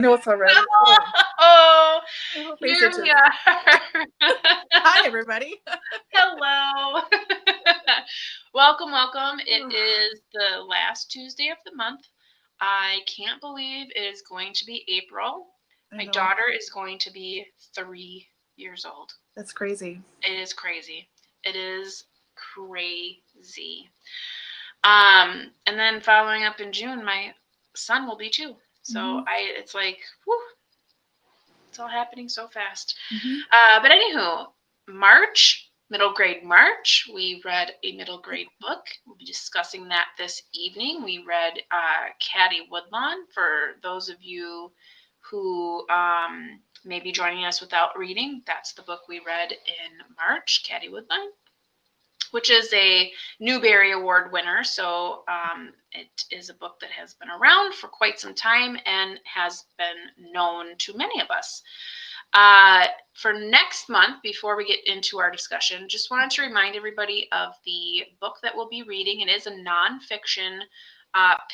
No, it's all right. Oh, Here we are. Hi, everybody. Hello. Welcome, welcome. It is the last Tuesday of the month. I can't believe it is going to be April. My daughter is going to be 3 years old. That's crazy. It is crazy. It is crazy. And then following up in June, my son will be 2. So it's like, whew, it's all happening so fast. But anywho, March, middle grade March, we read a middle grade book. We'll be discussing that this evening. We read Caddie Woodlawn. For those of you who may be joining us without reading, that's the book we read in March, Caddie Woodlawn, which is a Newbery Award winner. So it is a book that has been around for quite some time and has been known to many of us. For next month, before we get into our discussion, just wanted to remind everybody of the book that we'll be reading. It is a nonfiction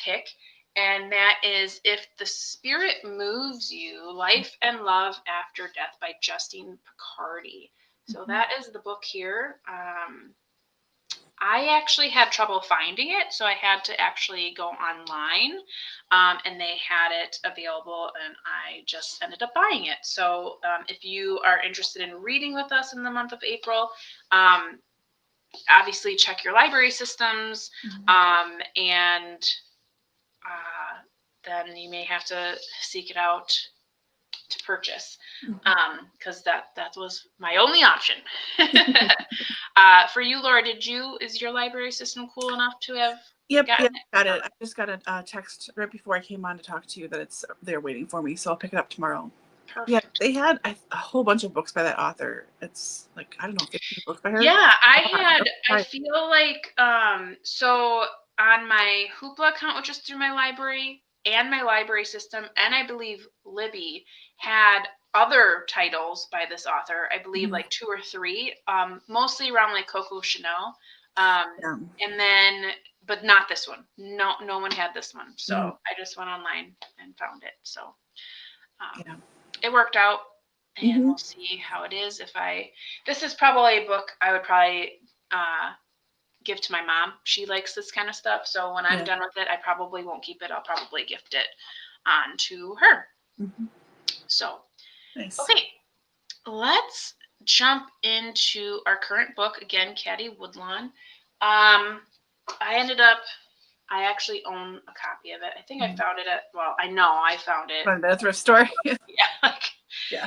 pick, and that is If the Spirit Moves You, Life and Love After Death by Justine Picardi. So that is the book here. I actually had trouble finding it, so I had to actually go online, and they had it available, and I just ended up buying it. So if you are interested in reading with us in the month of April, obviously check your library systems, and then you may have to seek it out to purchase, because that was my only option. For you, Laura, is your library system cool enough to have? Yep, got it. I just got a text right before I came on to talk to you that they're waiting for me, so I'll pick it up tomorrow. Perfect. Yeah, they had a whole bunch of books by that author. It's like, I don't know, 15 books by her. Yeah, I feel like, so on my Hoopla account, which is through my library and my library system, and I believe Libby had other titles by this author. I believe like 2 or 3, mostly around like Coco Chanel. And then, but not this one. No one had this one. So I just went online and found it. So it worked out, and we'll see how it is. This is probably a book I would probably give to my mom. She likes this kind of stuff. So when I'm done with it, I probably won't keep it. I'll probably gift it on to her. So, nice. Okay, let's jump into our current book. Again, Caddie Woodlawn. I actually own a copy of it. I think I found it I know I found it. At a thrift store.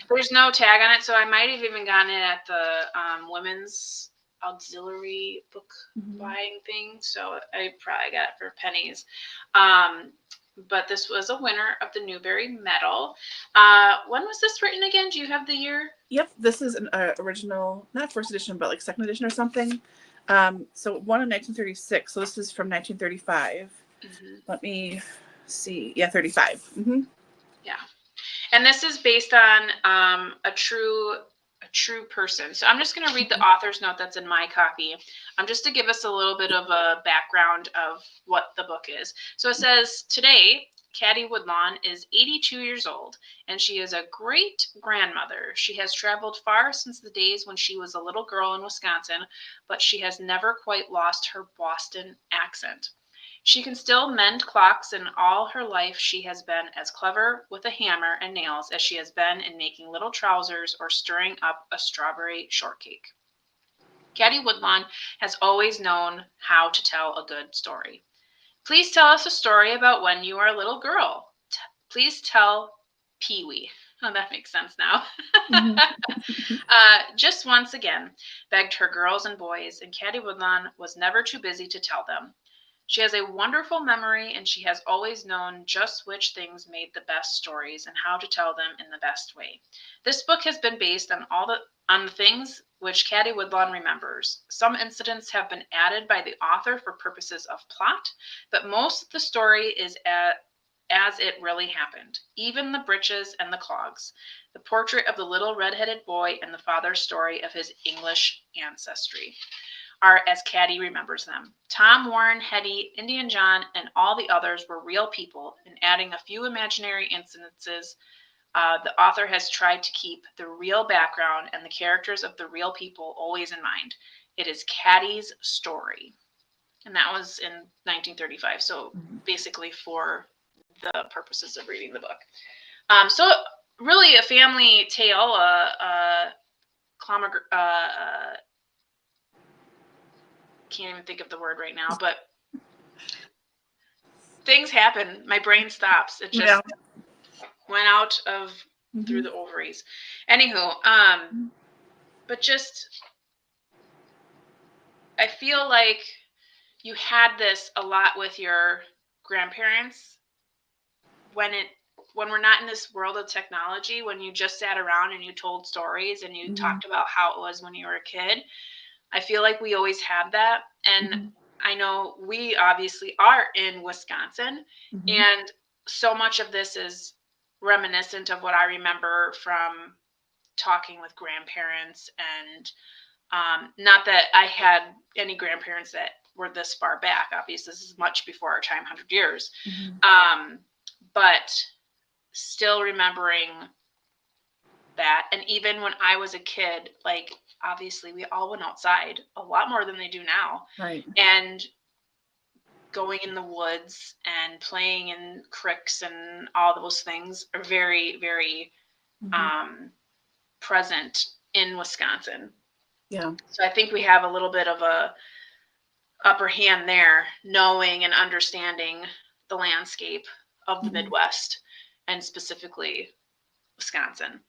There's no tag on it, so I might have even gotten it at the women's auxiliary book buying thing. So I probably got it for pennies. But this was a winner of the Newbery Medal. When was this written again? Do you have the year? Yep, this is an original, not first edition, but like second edition or something. So one in 1936. So this is from 1935. Let me see. Yeah, 35. Yeah, and this is based on a true person. So I'm just going to read the author's note that's in my copy, just to give us a little bit of a background of what the book is. So it says, today, Caddie Woodlawn is 82 years old, and she is a great grandmother. She has traveled far since the days when she was a little girl in Wisconsin, but she has never quite lost her Boston accent. She can still mend clocks, and all her life she has been as clever with a hammer and nails as she has been in making little trousers or stirring up a strawberry shortcake. Caddie Woodlawn has always known how to tell a good story. Please tell us a story about when you were a little girl. Please tell Pee-wee. Oh, that makes sense now. Just once again, begged her girls and boys, and Caddie Woodlawn was never too busy to tell them. She has a wonderful memory, and she has always known just which things made the best stories and how to tell them in the best way. This book has been based on the things which Caddie Woodlawn remembers. Some incidents have been added by the author for purposes of plot, but most of the story is as it really happened, even the breeches and the clogs, the portrait of the little red-headed boy, and the father's story of his English ancestry. are as Caddie remembers them. Tom, Warren, Hetty, Indian John, and all the others were real people, and adding a few imaginary incidences, the author has tried to keep the real background and the characters of the real people always in mind. It is Caddie's story. And that was in 1935, so basically for the purposes of reading the book. So really a family tale, can't even think of the word right now, but things happen. My brain stops. It just went out of through the ovaries. Anywho, but just I feel like you had this a lot with your grandparents when we're not in this world of technology, when you just sat around and you told stories and you talked about how it was when you were a kid. I feel like we always had that. And I know we obviously are in Wisconsin, and so much of this is reminiscent of what I remember from talking with grandparents. And not that I had any grandparents that were this far back. Obviously, this is much before our time, 100 years. But still remembering that. And even when I was a kid, like, obviously we all went outside a lot more than they do now. Right. And going in the woods and playing in creeks and all those things are very, very present in Wisconsin. Yeah. So I think we have a little bit of a upper hand there, knowing and understanding the landscape of the Midwest and specifically Wisconsin.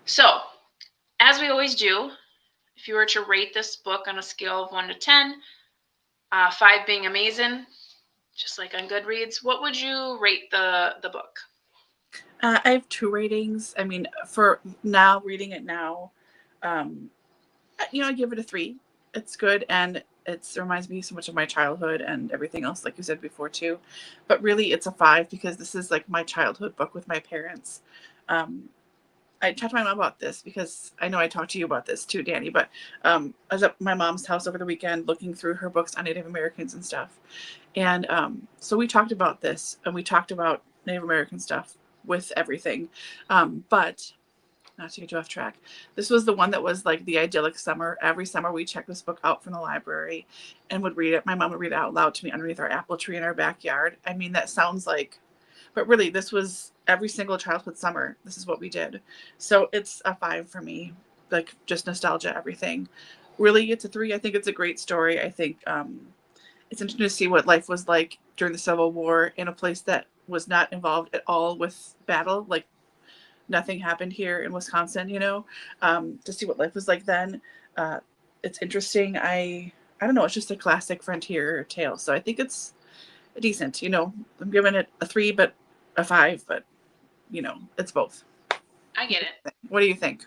So, as we always do, if you were to rate this book on a scale of 1 to 10, 5 being amazing, just like on Goodreads, what would you rate the book? I have 2 ratings. I mean, for now, reading it now, I give it a 3. It's good, and it reminds me so much of my childhood and everything else, like you said before too. But really, it's a 5 because this is like my childhood book with my parents. I talked to my mom about this because I know I talked to you about this too, Dani, but I was at my mom's house over the weekend looking through her books on Native Americans and stuff. And so we talked about this, and we talked about Native American stuff with everything. But not to get you off track, this was the one that was like the idyllic summer. Every summer we checked this book out from the library and would read it. My mom would read it out loud to me underneath our apple tree in our backyard. I mean, that sounds like, but really this was every single childhood summer. This is what we did. So it's a 5 for me, like just nostalgia, everything. Really, it's a 3. I think it's a great story. I think it's interesting to see what life was like during the Civil War in a place that was not involved at all with battle. Like nothing happened here in Wisconsin, to see what life was like then. It's interesting. I don't know. It's just a classic frontier tale. So I think it's decent. I'm giving it a 3, but a 5, but it's both. I get it. What do you think?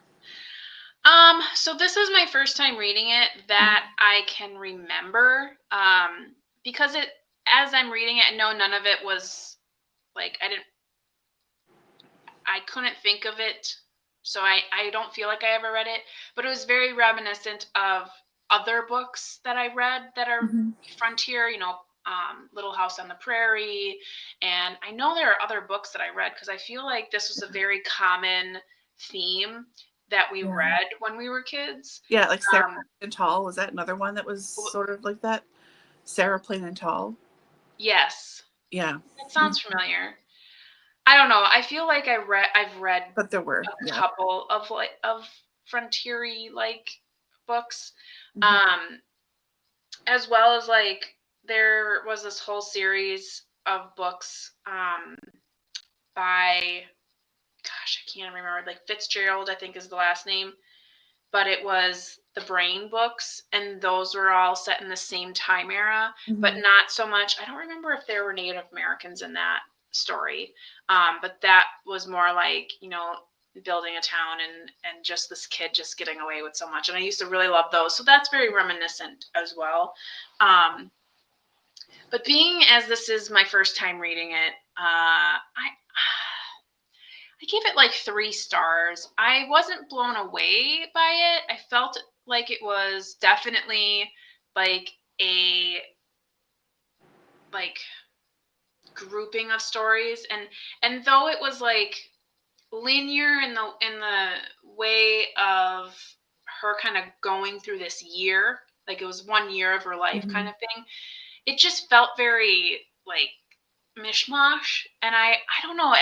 So this is my first time reading it that I can remember, because as I'm reading it, I know none of it was like, I couldn't think of it. So I don't feel like I ever read it, but it was very reminiscent of other books that I read that are frontier, Little House on the Prairie. And I know there are other books that I read because I feel like this was a very common theme that we read when we were kids. Yeah, like Sarah Plain and Tall. Was that another one that was sort of like that? Sarah Plain and Tall? Yes. Yeah. That sounds familiar. I don't know. I feel like I've read but there were a couple of frontier-y like books. As well as like there was this whole series of books by, gosh, I can't remember, like Fitzgerald, I think is the last name, but it was the Brain books, and those were all set in the same time era, but not so much. I don't remember if there were Native Americans in that story, but that was more like, building a town and just this kid just getting away with so much. And I used to really love those. So that's very reminiscent as well. But being as this is my first time reading it, I gave it like 3 stars. I wasn't blown away by it. I felt like it was definitely like a like grouping of stories, and though it was like linear in the way of her kind of going through this year, like it was 1 year of her life kind of thing, it just felt very like mishmash. And I don't know,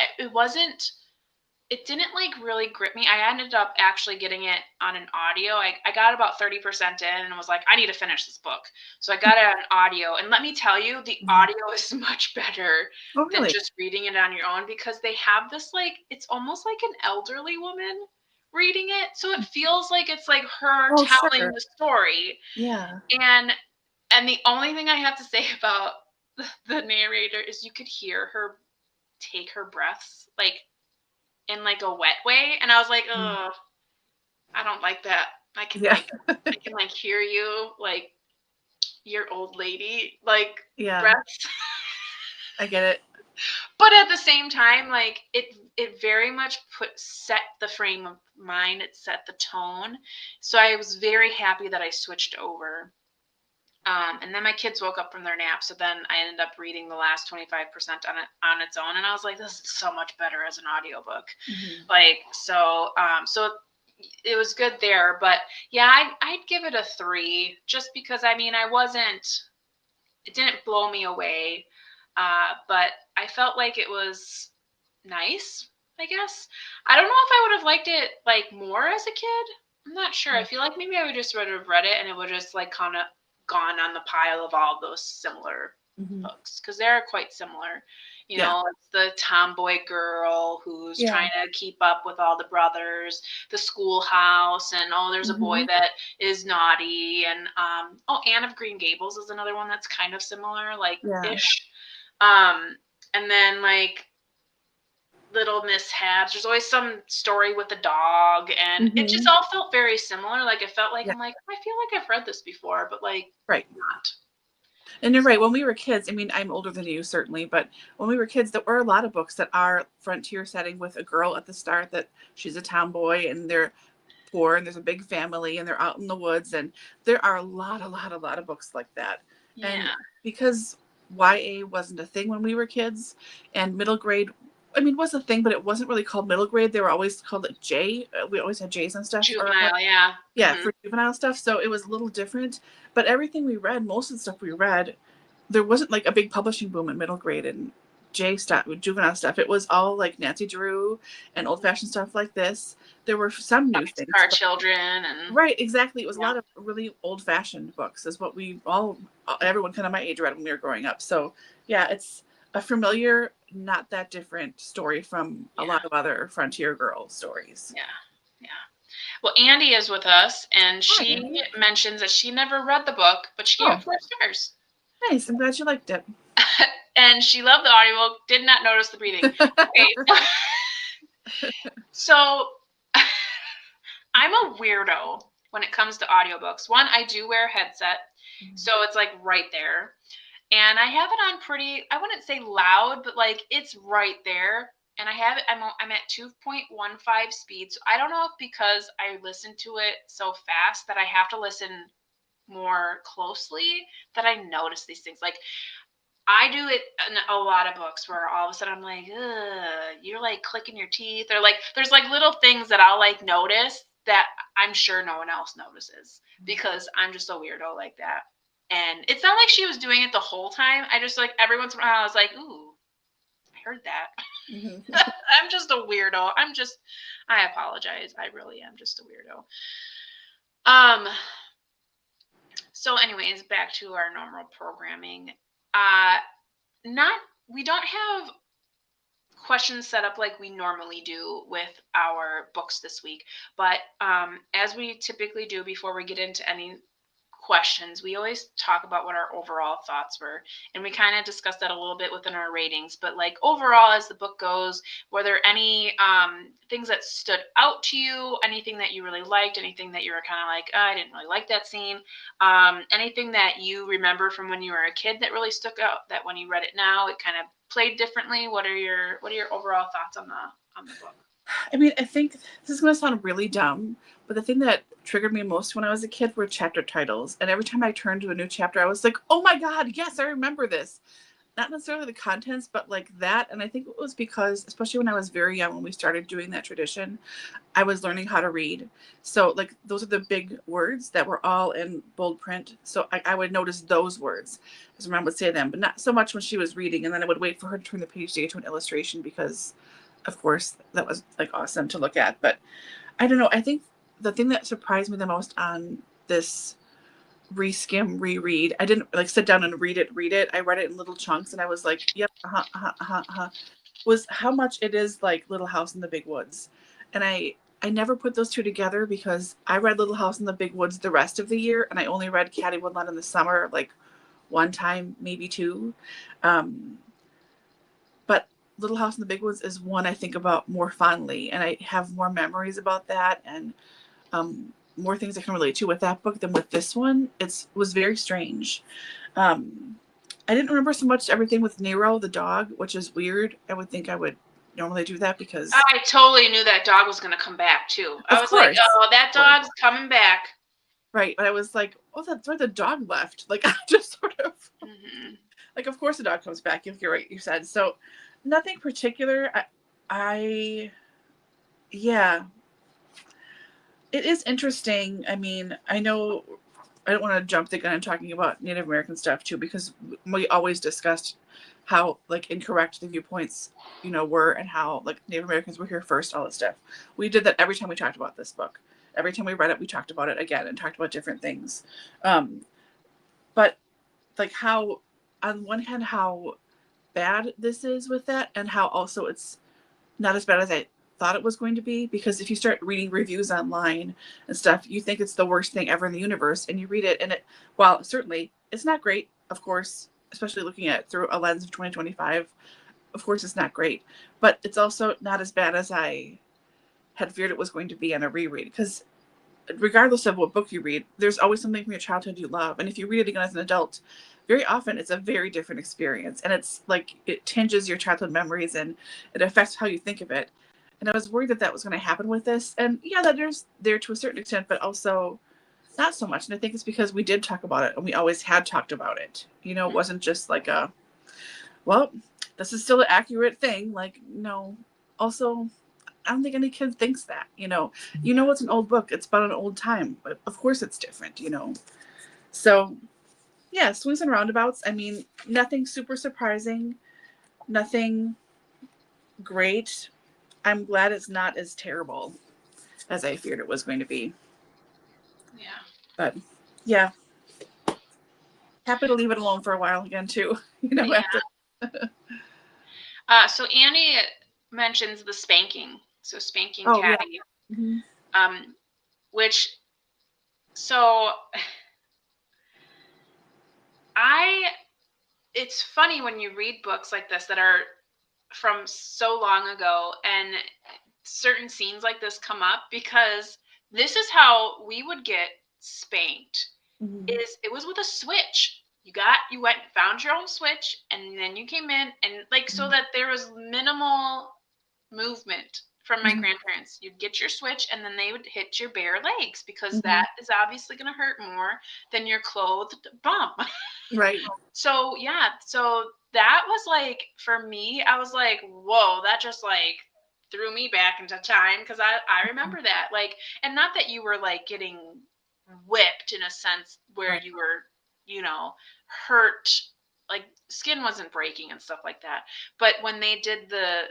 it didn't like really grip me. I ended up actually getting it on an audio. I got about 30% in and was like, I need to finish this book. So I got it on audio. And let me tell you, the audio is much better than just reading it on your own, because they have this like, it's almost like an elderly woman reading it. So it feels like it's like her telling the story. Yeah. And the only thing I have to say about the narrator is you could hear her take her breaths like in like a wet way, and I was like, oh, I don't like that. I can like hear you like your old lady like breaths. I get it. But at the same time, like it very much set the frame of mind. It set the tone. So I was very happy that I switched over. And then my kids woke up from their nap, so then I ended up reading the last 25% on its own, and I was like, this is so much better as an audiobook. Like, so it was good there. But yeah, I'd give it a 3, just because, I mean, it didn't blow me away, but I felt like it was nice, I guess. I don't know if I would have liked it like more as a kid. I'm not sure. I feel like maybe I would just would have read it and it would just like kind of gone on the pile of all those similar books, because they're quite similar. You know, it's the tomboy girl who's trying to keep up with all the brothers, the schoolhouse, and there's a boy that is naughty, and Anne of Green Gables is another one that's kind of similar, like ish. And then like little mishaps. There's always some story with the dog, and it just all felt very similar. Like it felt like I'm like, I feel like I've read this before, but like not. And you're right. When we were kids, I mean, I'm older than you certainly, but when we were kids, there were a lot of books that are frontier setting with a girl at the start that she's a tomboy and they're poor and there's a big family and they're out in the woods, and there are a lot of books like that. Yeah. And because YA wasn't a thing when we were kids, and middle grade, I mean, was a thing, but it wasn't really called middle grade. They were always called it J. We always had J's and stuff. Juvenile, for juvenile stuff. So it was a little different. But everything we read, most of the stuff we read, there wasn't like a big publishing boom in middle grade and J stuff, juvenile stuff. It was all like Nancy Drew and old-fashioned stuff like this. There were some new things. Our children and right, exactly. It was a lot of really old-fashioned books, is what everyone kind of my age read when we were growing up. So yeah, it's a familiar, not that different story from a lot of other frontier girl stories. Yeah. Well, Andy is with us, and she mentions that she never read the book, but she gave it 4 stars. Nice. I'm glad you liked it. And she loved the audiobook, did not notice the breathing. Okay. So I'm a weirdo when it comes to audiobooks. One, I do wear a headset, so it's like right there. And I have it on pretty, I wouldn't say loud, but like it's right there. And I have it, I'm at 2.15 speed. So I don't know if because I listen to it so fast that I have to listen more closely that I notice these things. Like I do it in a lot of books where all of a sudden I'm like, ugh, you're like clicking your teeth, or like there's like little things that I'll like notice that I'm sure no one else notices, because I'm just a weirdo like that. And it's not like she was doing it the whole time. I just like every once in a while I was like, ooh, I heard that. I'm just a weirdo. I apologize. I really am just a weirdo. So anyways, back to our normal programming. We don't have questions set up like we normally do with our books this week, but as we typically do before we get into any questions, we always talk about what our overall thoughts were, and we kind of discussed that a little bit within our ratings. But like overall, as the book goes, were there any things that stood out to you, anything that you really liked, anything that you were kind of like, oh, I didn't really like that scene, anything that you remember from when you were a kid that really stuck out, that when you read it now it kind of played differently? What are your overall thoughts on the book? I mean, I think this is going to sound really dumb, but the thing that triggered me most when I was a kid were chapter titles. And every time I turned to a new chapter, I was like, oh my God, yes, I remember this. Not necessarily the contents, but like that. And I think it was because, especially when I was very young, when we started doing that tradition, I was learning how to read. So like those are the big words that were all in bold print. So I would notice those words as Mom would say them, but not so much when she was reading. And then I would wait for her to turn the page to get to an illustration because, of course, that was like awesome to look at. But I don't know. I think the thing that surprised me the most on this reskim reread, I didn't like sit down and read it. I read it in little chunks and I was like, yep, was how much it is like Little House in the Big Woods. And I never put those two together because I read Little House in the Big Woods the rest of the year and I only read Caddie Woodlawn in the summer, like one time, maybe two. But Little House in the Big Woods is one I think about more fondly, and I have more memories about that and more things I can relate to with that book than with this one. It was very strange. I didn't remember so much everything with Nero, the dog, which is weird. I would think I would normally do that because I totally knew that dog was going to come back too. I was like, oh, that dog's coming back. Right. But I was like, oh, that's where the dog left. Like, I just sort of, like, of course the dog comes back. You're right, you said. So nothing particular. Yeah. It is interesting. I mean, I know I don't want to jump the gun in talking about Native American stuff too, because we always discussed how like incorrect the viewpoints, were and how like Native Americans were here first, all that stuff. We did that every time we talked about this book. Every time we read it, we talked about it again and talked about different things. But like how, on one hand, how bad this is with that and how also it's not as bad as I thought it was going to be, because if you start reading reviews online and stuff, you think it's the worst thing ever in the universe, and you read it and while certainly it's not great, of course, especially looking at it through a lens of 2025, of course it's not great, but it's also not as bad as I had feared it was going to be on a reread, because regardless of what book you read, there's always something from your childhood you love, and if you read it again as an adult, very often it's a very different experience, and it's like it tinges your childhood memories and it affects how you think of it. And I was worried that was going to happen with this, and yeah, that there's there to a certain extent, but also not so much. And I think it's because we did talk about it and we always had talked about it. It wasn't just like well, this is still an accurate thing, like, no. Also, I don't think any kid thinks that. It's an old book, it's about an old time, but of course it's different. So yeah, swings and roundabouts. I mean, nothing super surprising, nothing great. I'm glad it's not as terrible as I feared it was going to be. Yeah. But yeah, happy to leave it alone for a while again too. Yeah. After. So Annie mentions the spanking. So spanking Caddie. Yeah. Mm-hmm. It's funny when you read books like this that are from so long ago and certain scenes like this come up, because this is how we would get spanked. Mm-hmm. It was with a switch. You went and found your own switch, and then you came in and like, so that there was minimal movement from my grandparents. You'd get your switch and then they would hit your bare legs, because that is obviously going to hurt more than your clothed bum. Right. So yeah, so that was like, for me, I was like, whoa, that just like threw me back into time, because I remember that, like, and not that you were like getting whipped in a sense where you were, hurt, like skin wasn't breaking and stuff like that. But when they did the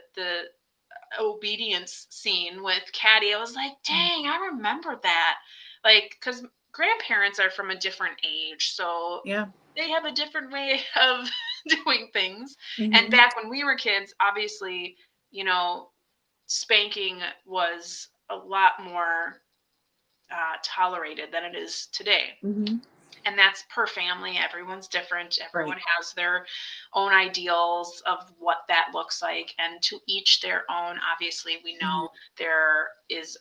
obedience scene with Caddie, I was like, dang, I remember that. Like, because grandparents are from a different age, so yeah, they have a different way of doing things. And back when we were kids, obviously, spanking was a lot more tolerated than it is today. And that's per family. Everyone's different. Everyone has their own ideals of what that looks like. And to each their own. Obviously, we know there is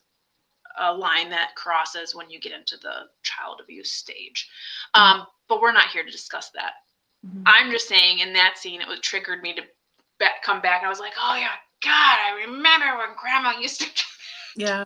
a line that crosses when you get into the child abuse stage. But we're not here to discuss that. I'm just saying, in that scene, it triggered me to come back. I was like, oh yeah, God, I remember when Grandma used to. Yeah.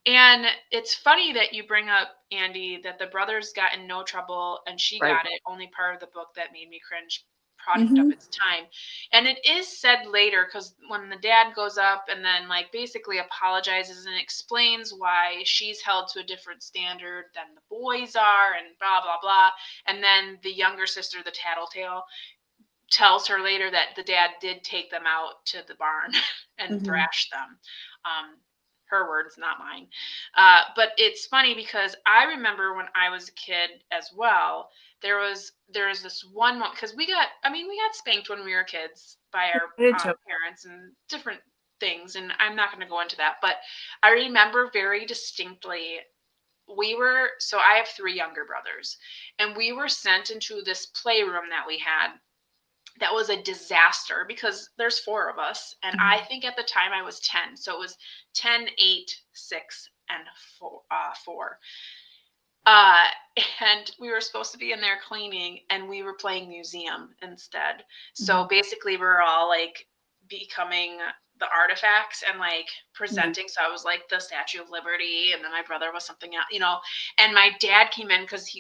And it's funny that you bring up, Andy, that the brothers got in no trouble and she Right. got it. Only part of the book that made me cringe, product of its time. And it is said later, because when the dad goes up and then like basically apologizes and explains why she's held to a different standard than the boys are and blah, blah, blah. And then the younger sister, the tattletale, tells her later that the dad did take them out to the barn and thrash them. Her words, not mine. But it's funny because I remember when I was a kid as well, there was this one moment, because we got spanked when we were kids by our parents and different things. And I'm not going to go into that, but I remember very distinctly, so I have 3 younger brothers, and we were sent into this playroom that we had. That was a disaster because there's 4 of us. And I think at the time I was 10. So it was 10, 8, 6, and 4. And we were supposed to be in there cleaning, and we were playing museum instead. So basically we're all like becoming the artifacts and like presenting. So I was like the Statue of Liberty, and then my brother was something else, and my dad came in because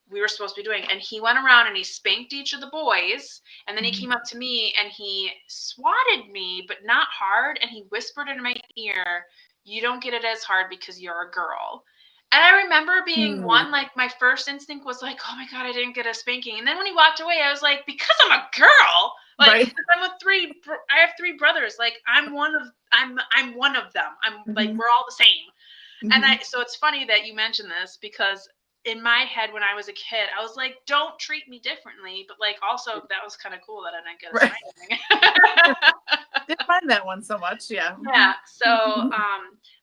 we were supposed to be doing, and he went around and he spanked each of the boys, and then he came up to me and he swatted me, but not hard, and he whispered in my ear, "You don't get it as hard because you're a girl." And I remember being like my first instinct was like, "Oh my God, I didn't get a spanking." And then when he walked away, I was like, because I'm a girl, like I have 3 brothers, like I'm one of them. I'm like, we're all the same. And so it's funny that you mentioned this, because in my head when I was a kid, I was like, don't treat me differently. But like also that was kind of cool that I didn't get a spanking. Didn't mind that one so much. Yeah. Yeah. So,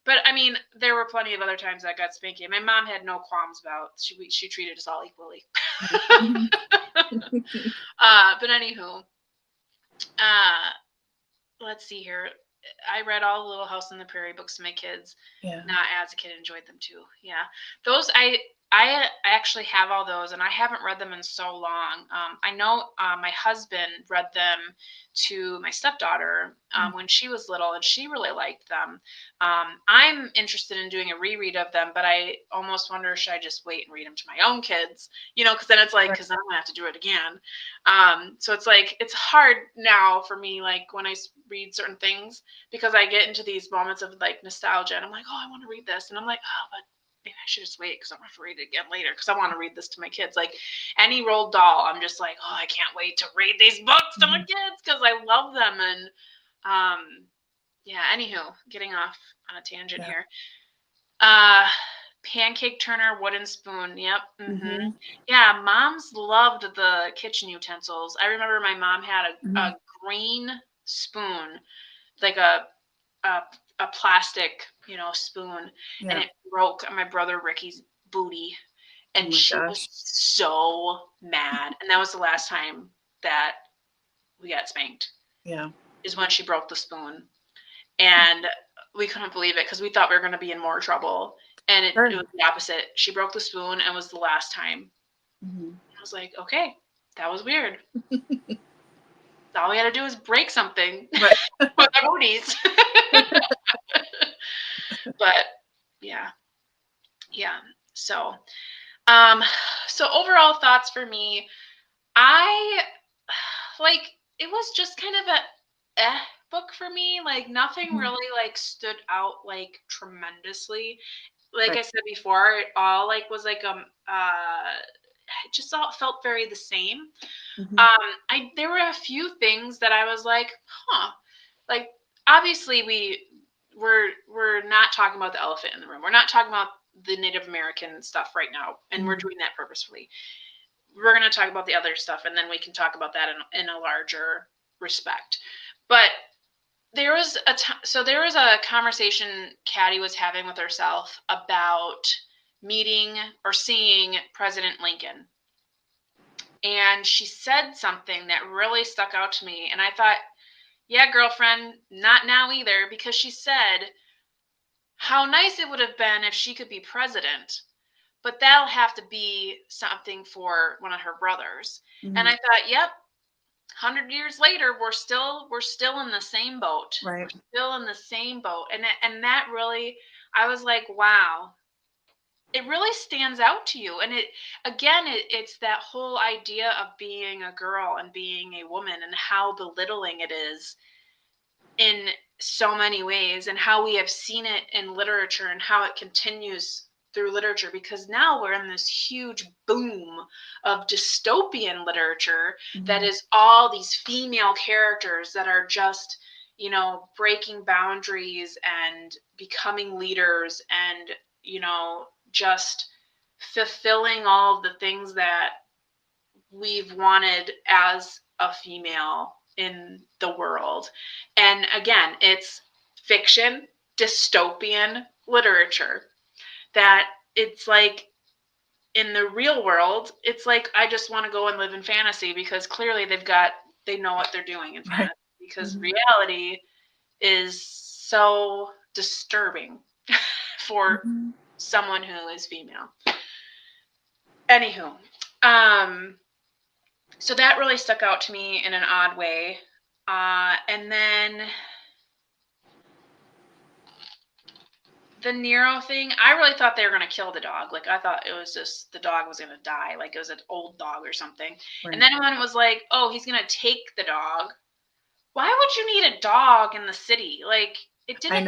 but I mean, there were plenty of other times I got spanking. My mom had no qualms about, she treated us all equally. But anywho, let's see here. I read all the Little House on the Prairie books to my kids. Yeah. Not as a kid, enjoyed them too. Yeah. Those, I actually have all those, and I haven't read them in so long. I know my husband read them to my stepdaughter when she was little, and she really liked them. I'm interested in doing a reread of them, but I almost wonder, should I just wait and read them to my own kids? Because then it's like, because then I'm going to have to do it again. So it's like, it's hard now for me, like when I read certain things, because I get into these moments of like nostalgia, and I'm like, oh, I want to read this. And I'm like, oh, but maybe I should just wait because I'm going to have to read it again later because I want to read this to my kids. Like any Roald Dahl, I'm just like, oh, I can't wait to read these books to my kids because I love them. And yeah, anywho, getting off on a tangent here. Pancake turner, wooden spoon. Yep. Yeah, moms loved the kitchen utensils. I remember my mom had a green spoon, like a plastic, spoon, and it broke on my brother Ricky's booty, and she was so mad. And that was the last time that we got spanked. Yeah, is when she broke the spoon, and we couldn't believe it because we thought we were going to be in more trouble, and it was the opposite. She broke the spoon and was the last time. I was like, okay, that was weird. All we had to do is break something with our booties. But yeah. So overall thoughts for me, I like, it was just kind of a book for me. Like nothing really like stood out like tremendously. Like I said before, it all like was like it just all felt very the same. There were a few things that I was like, like obviously we're not talking about the elephant in the room. We're not talking about the Native American stuff right now, and we're doing that purposefully. We're going to talk about the other stuff, and then we can talk about that in a larger respect. But there was a conversation Caddie was having with herself about meeting or seeing President Lincoln. And she said something that really stuck out to me. And I thought, yeah, girlfriend, not now either, because she said how nice it would have been if she could be president, but that'll have to be something for one of her brothers. And I thought, yep, 100 years later, we're still in the same boat. Right. We're still in the same boat. And that really, I was like, wow, it really stands out to you. And it's that whole idea of being a girl and being a woman and how belittling it is in so many ways, and how we have seen it in literature and how it continues through literature, because now we're in this huge boom of dystopian literature that is all these female characters that are just, breaking boundaries and becoming leaders and, just fulfilling all of the things that we've wanted as a female in the world. And again, it's fiction, dystopian literature that it's like, in the real world, it's like, I just want to go and live in fantasy, because clearly they know what they're doing in fantasy, because reality is so disturbing for someone who is female. Anywho, so that really stuck out to me in an odd way. And then the Nero thing, I really thought they were going to kill the dog. Like, I thought it was just the dog was going to die. Like, it was an old dog or something. Right. And then when it was like, oh, he's going to take the dog. Why would you need a dog in the city? Like, it didn't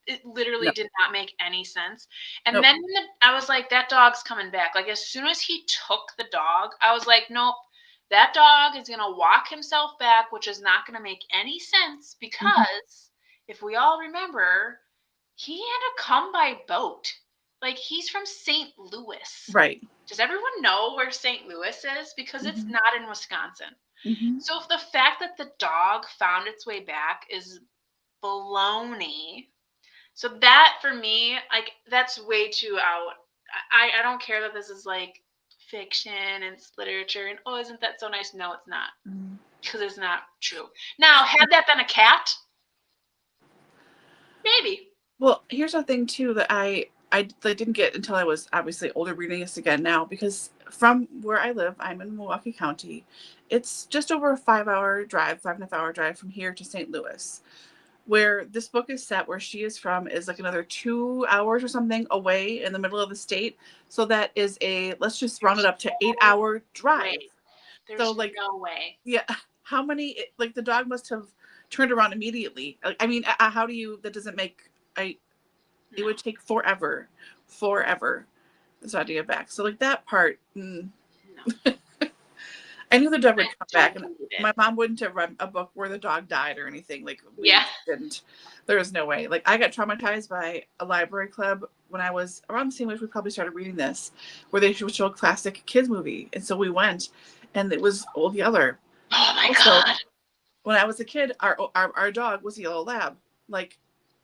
it literally did not make any sense. And then I was like, that dog's coming back. Like, as soon as he took the dog, I was like, nope, that dog is going to walk himself back, which is not going to make any sense, because if we all remember, he had to come by boat. Like, he's from St. Louis. Right. Does everyone know where St. Louis is? Because it's not in Wisconsin. So if the fact that the dog found its way back is baloney. So that, for me, like, that's way too out. I don't care that this is like fiction and it's literature and, oh, isn't that so nice? No, it's not. Because it's not true. Now, had that been a cat, maybe. Well, here's the thing too that I didn't get until I was obviously older, reading this again now, because from where I live, I'm in Milwaukee County. It's just over a 5.5 hour drive from here to St. Louis. Where this book is set, where she is from, is like another 2 hours or something away in the middle of the state. So that is let's just round it up to 8-hour drive. There's no way. Yeah. How many, like, the dog must have turned around immediately. I mean, how do you, that doesn't make, it would take forever so to get back. So, like, that part, no. I knew the dog would come back, and my mom wouldn't have read a book where the dog died or anything. Like, we didn't. There was no way. Like, I got traumatized by a library club when I was around the same age we probably started reading this, where they would show a classic kids movie, and so we went, and it was Old Yeller. Oh my God! When I was a kid, our dog was a yellow lab. Like,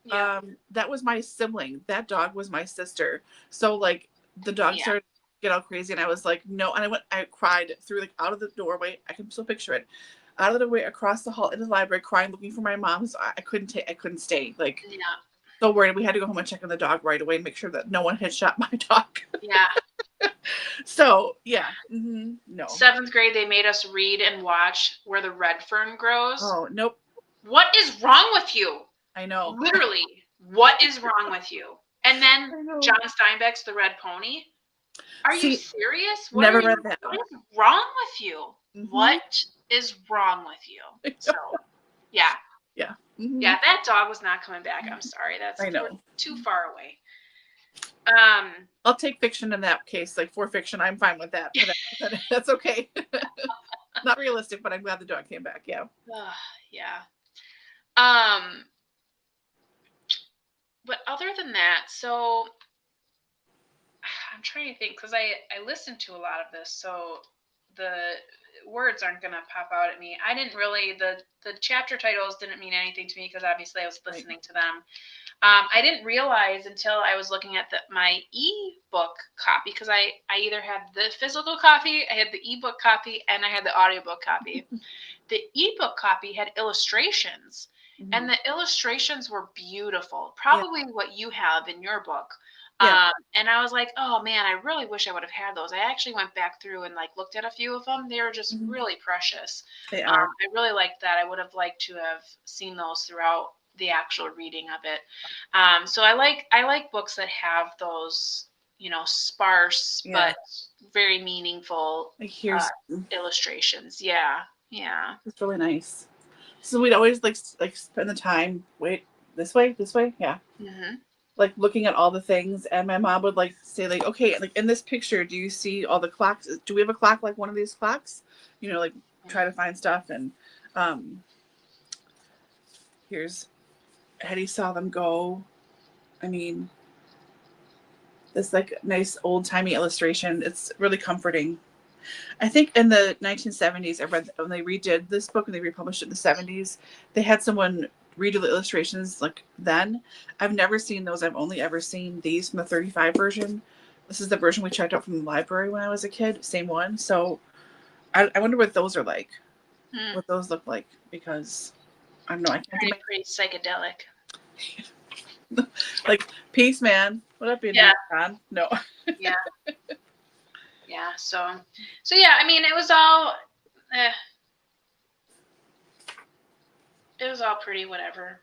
that was my sibling. That dog was my sister. So, like, the dog started get all crazy, and I was like, no. And I cried through, like, out of the doorway. I can still picture it, out of the doorway, across the hall, into the library, crying, looking for my mom. So I couldn't stay. Like, so worried. We had to go home and check on the dog right away and make sure that no one had shot my dog. So no. 7th grade, they made us read and watch Where the Red Fern Grows. Oh, nope. What is wrong with you? I know. Literally, what is wrong with you? And then John Steinbeck's The Red Pony. Are you serious? Never read that. What is wrong with you? What is wrong with you? So, yeah, that dog was not coming back. I'm sorry. That's too far away. I'll take fiction in that case. Like, for fiction, I'm fine with that. That's okay. Not realistic, but I'm glad the dog came back. Yeah. But other than that, so I'm trying to think, because I listened to a lot of this, so the words aren't going to pop out at me. I didn't really, the chapter titles didn't mean anything to me, because obviously I was listening to them. I didn't realize until I was looking at my ebook copy, because I either had the physical copy, I had the ebook copy, and I had the audiobook copy. The ebook copy had illustrations, and the illustrations were beautiful. Probably what you have in your book. Yeah. And I was like, oh man, I really wish I would have had those. I actually went back through and like looked at a few of them. They were just really precious. They are. I really liked that. I would have liked to have seen those throughout the actual reading of it. So I like books that have those, sparse but very meaningful illustrations. Yeah. It's really nice. So we'd always like spend the time. Wait, this way. Yeah. Mm-hmm. Like looking at all the things, and my mom would like say like, okay, like in this picture, do you see all the clocks? Do we have a clock like one of these clocks? Like try to find stuff. And here's Hetty saw them go. I mean, this like nice old timey illustration. It's really comforting. I think in the 1970s, I read when they redid this book and they republished it in the 70s, they had someone redo the illustrations like then. I've never seen those. I've only ever seen these from the 35 version. This is the version we checked out from the library when I was a kid. Same one. So I wonder what those are like. What those look like, because I don't know. I can't imagine. Pretty psychedelic. Like, peace, man. What up, Indian? No. Yeah. Yeah. So yeah. I mean, it was all. It was all pretty whatever.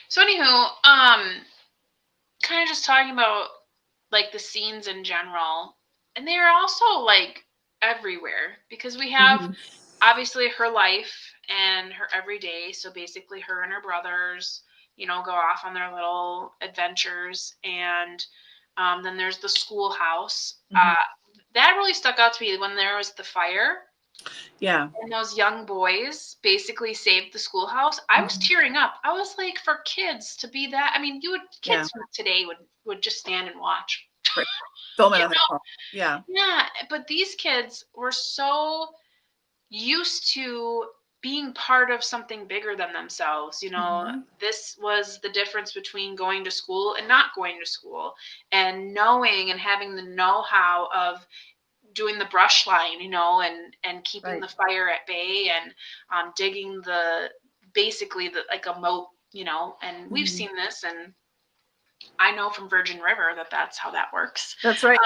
So anywho, kind of just talking about like the scenes in general, and they are also like everywhere, because we have obviously her life and her everyday. So basically her and her brothers, go off on their little adventures. And then there's the schoolhouse. That really stuck out to me when there was the fire. Yeah. And those young boys basically saved the schoolhouse. I was tearing up. I was like, for kids to be that, I mean, kids from today would just stand and watch. Film it on their phone. Yeah. Yeah. But these kids were so used to being part of something bigger than themselves. This was the difference between going to school and not going to school, and knowing and having the know-how of doing the brush line, and keeping the fire at bay, and digging basically like a moat, and we've seen this, and I know from Virgin River that's how that works. That's right.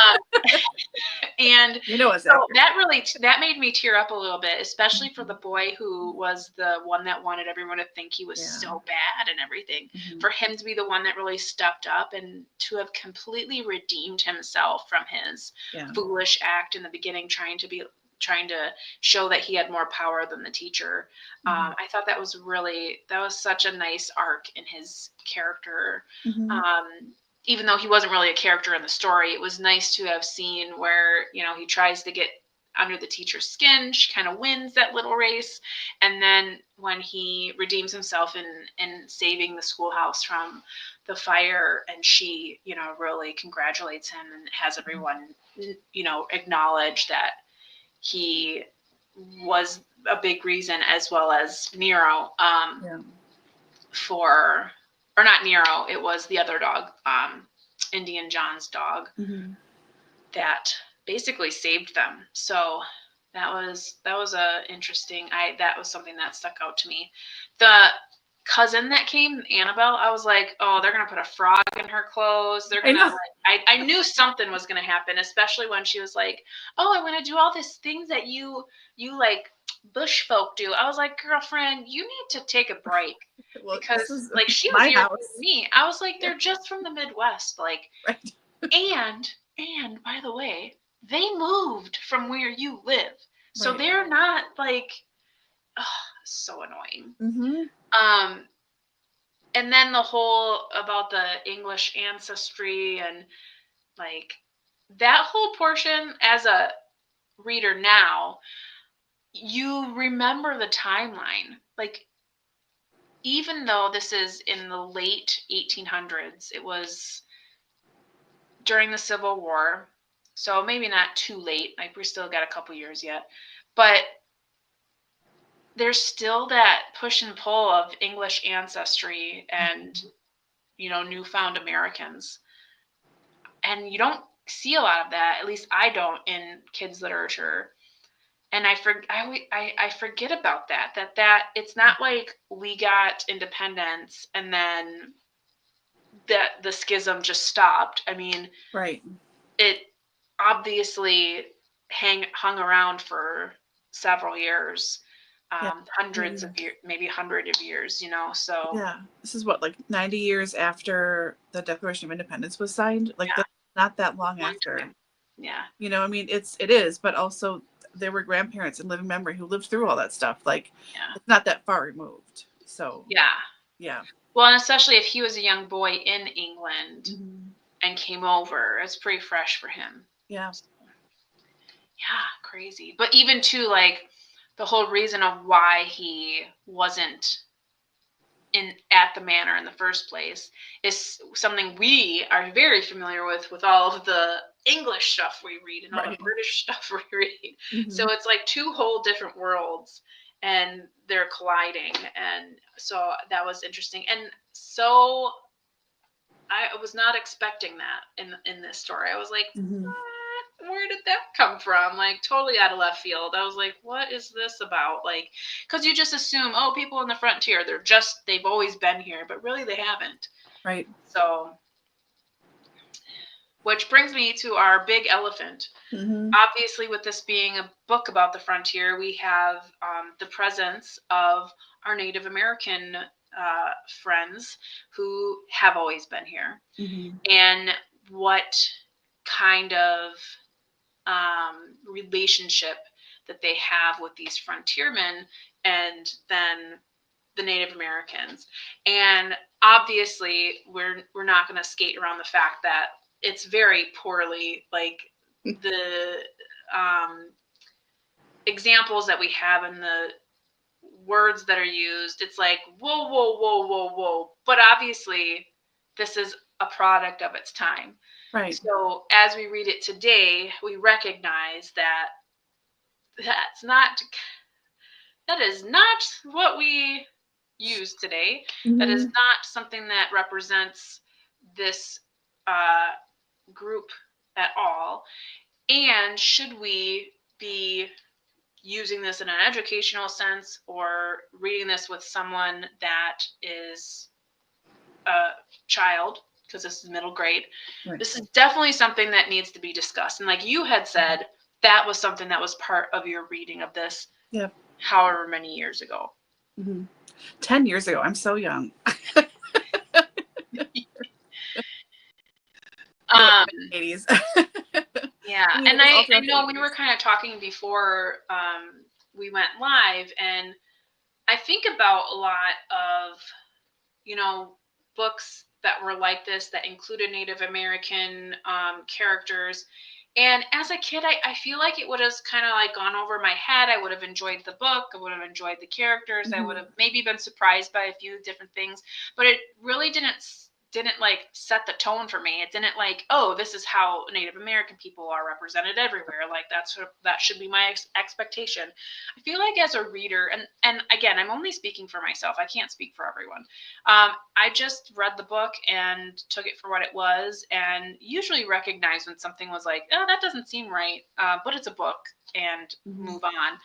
And so that made me tear up a little bit, especially for the boy who was the one that wanted everyone to think he was so bad and everything. For him to be the one that really stepped up and to have completely redeemed himself from his foolish act in the beginning, trying to show that he had more power than the teacher. I thought that was such a nice arc in his character. Even though he wasn't really a character in the story, it was nice to have seen where, he tries to get under the teacher's skin. She kind of wins that little race. And then when he redeems himself in saving the schoolhouse from the fire, and she, really congratulates him and has everyone, acknowledge that he was a big reason, as well as Nero, or not Nero, it was the other dog, Indian John's dog, that basically saved them. So that was a interesting, that was something that stuck out to me. The cousin that came, Annabelle, I was like, oh, they're going to put a frog in her clothes. They're going to, I knew something was going to happen, especially when she was like, oh, I want to do all these things that you like bush folk do. I was like, girlfriend, you need to take a break. Because like she was here with me. I was like, they're just from the Midwest. Like, and by the way, they moved from where you live. So they're not like, so annoying. And then the whole about the English ancestry, and like that whole portion, as a reader now, you remember the timeline. Like, even though this is in the late 1800s, it was during the Civil War. So maybe not too late. Like, we still got a couple years yet. But there's still that push and pull of English ancestry and, newfound Americans. And you don't see a lot of that. At least I don't in kids' literature. And I forget about that it's not like we got independence and then that the schism just stopped. I mean, right. It obviously hung around for several years, hundreds of years, maybe 100 of years, so. Yeah. This is what, like 90 years after the Declaration of Independence was signed? Like, Yeah. that's not that long after. Time. Yeah. I mean, it is, but also there were grandparents in living memory who lived through all that stuff. Like, it's not that far removed. So. Yeah. Well, and especially if he was a young boy in England and came over, it's pretty fresh for him. Yeah. So, yeah, crazy. But even too, like, the whole reason of why he wasn't at the manor in the first place is something we are very familiar with all of the English stuff we read and all the British stuff we read. So it's like two whole different worlds, and they're colliding. And so that was interesting. And so I was not expecting that in this story. I was like, where did that come from? Like, totally out of left field. I was like, what is this about? Like, because you just assume, oh, people in the frontier, they've always been here, but really they haven't. Right. So, which brings me to our big elephant. Obviously, with this being a book about the frontier, we have the presence of our Native American friends who have always been here, and what kind of relationship that they have with these frontiermen and then the Native Americans. And obviously we're not going to skate around the fact that it's very poorly, like, the examples that we have and the words that are used, it's like, whoa. But obviously this is a product of its time. Right. So as we read it today, we recognize that that is not what we use today. That is not something that represents this group at all. And should we be using this in an educational sense or reading this with someone that is a child, because this is middle grade, this is definitely something that needs to be discussed. And like you had said, that was something that was part of your reading of this however many years ago. 10 years ago. I'm so young. '80s. Yeah, and I know we were kind of talking before we went live, and I think about a lot of, books that were like this that included Native American characters. And as a kid, I feel like it would have kind of like gone over my head. I would have enjoyed the book. I would have enjoyed the characters. I would have maybe been surprised by a few different things, but it really didn't like set the tone for me. It didn't like, oh, this is how Native American people are represented everywhere. Like that should be my expectation. I feel like as a reader, and again, I'm only speaking for myself. I can't speak for everyone. I just read the book and took it for what it was, and usually recognized when something was like, oh, that doesn't seem right, but it's a book, and move on.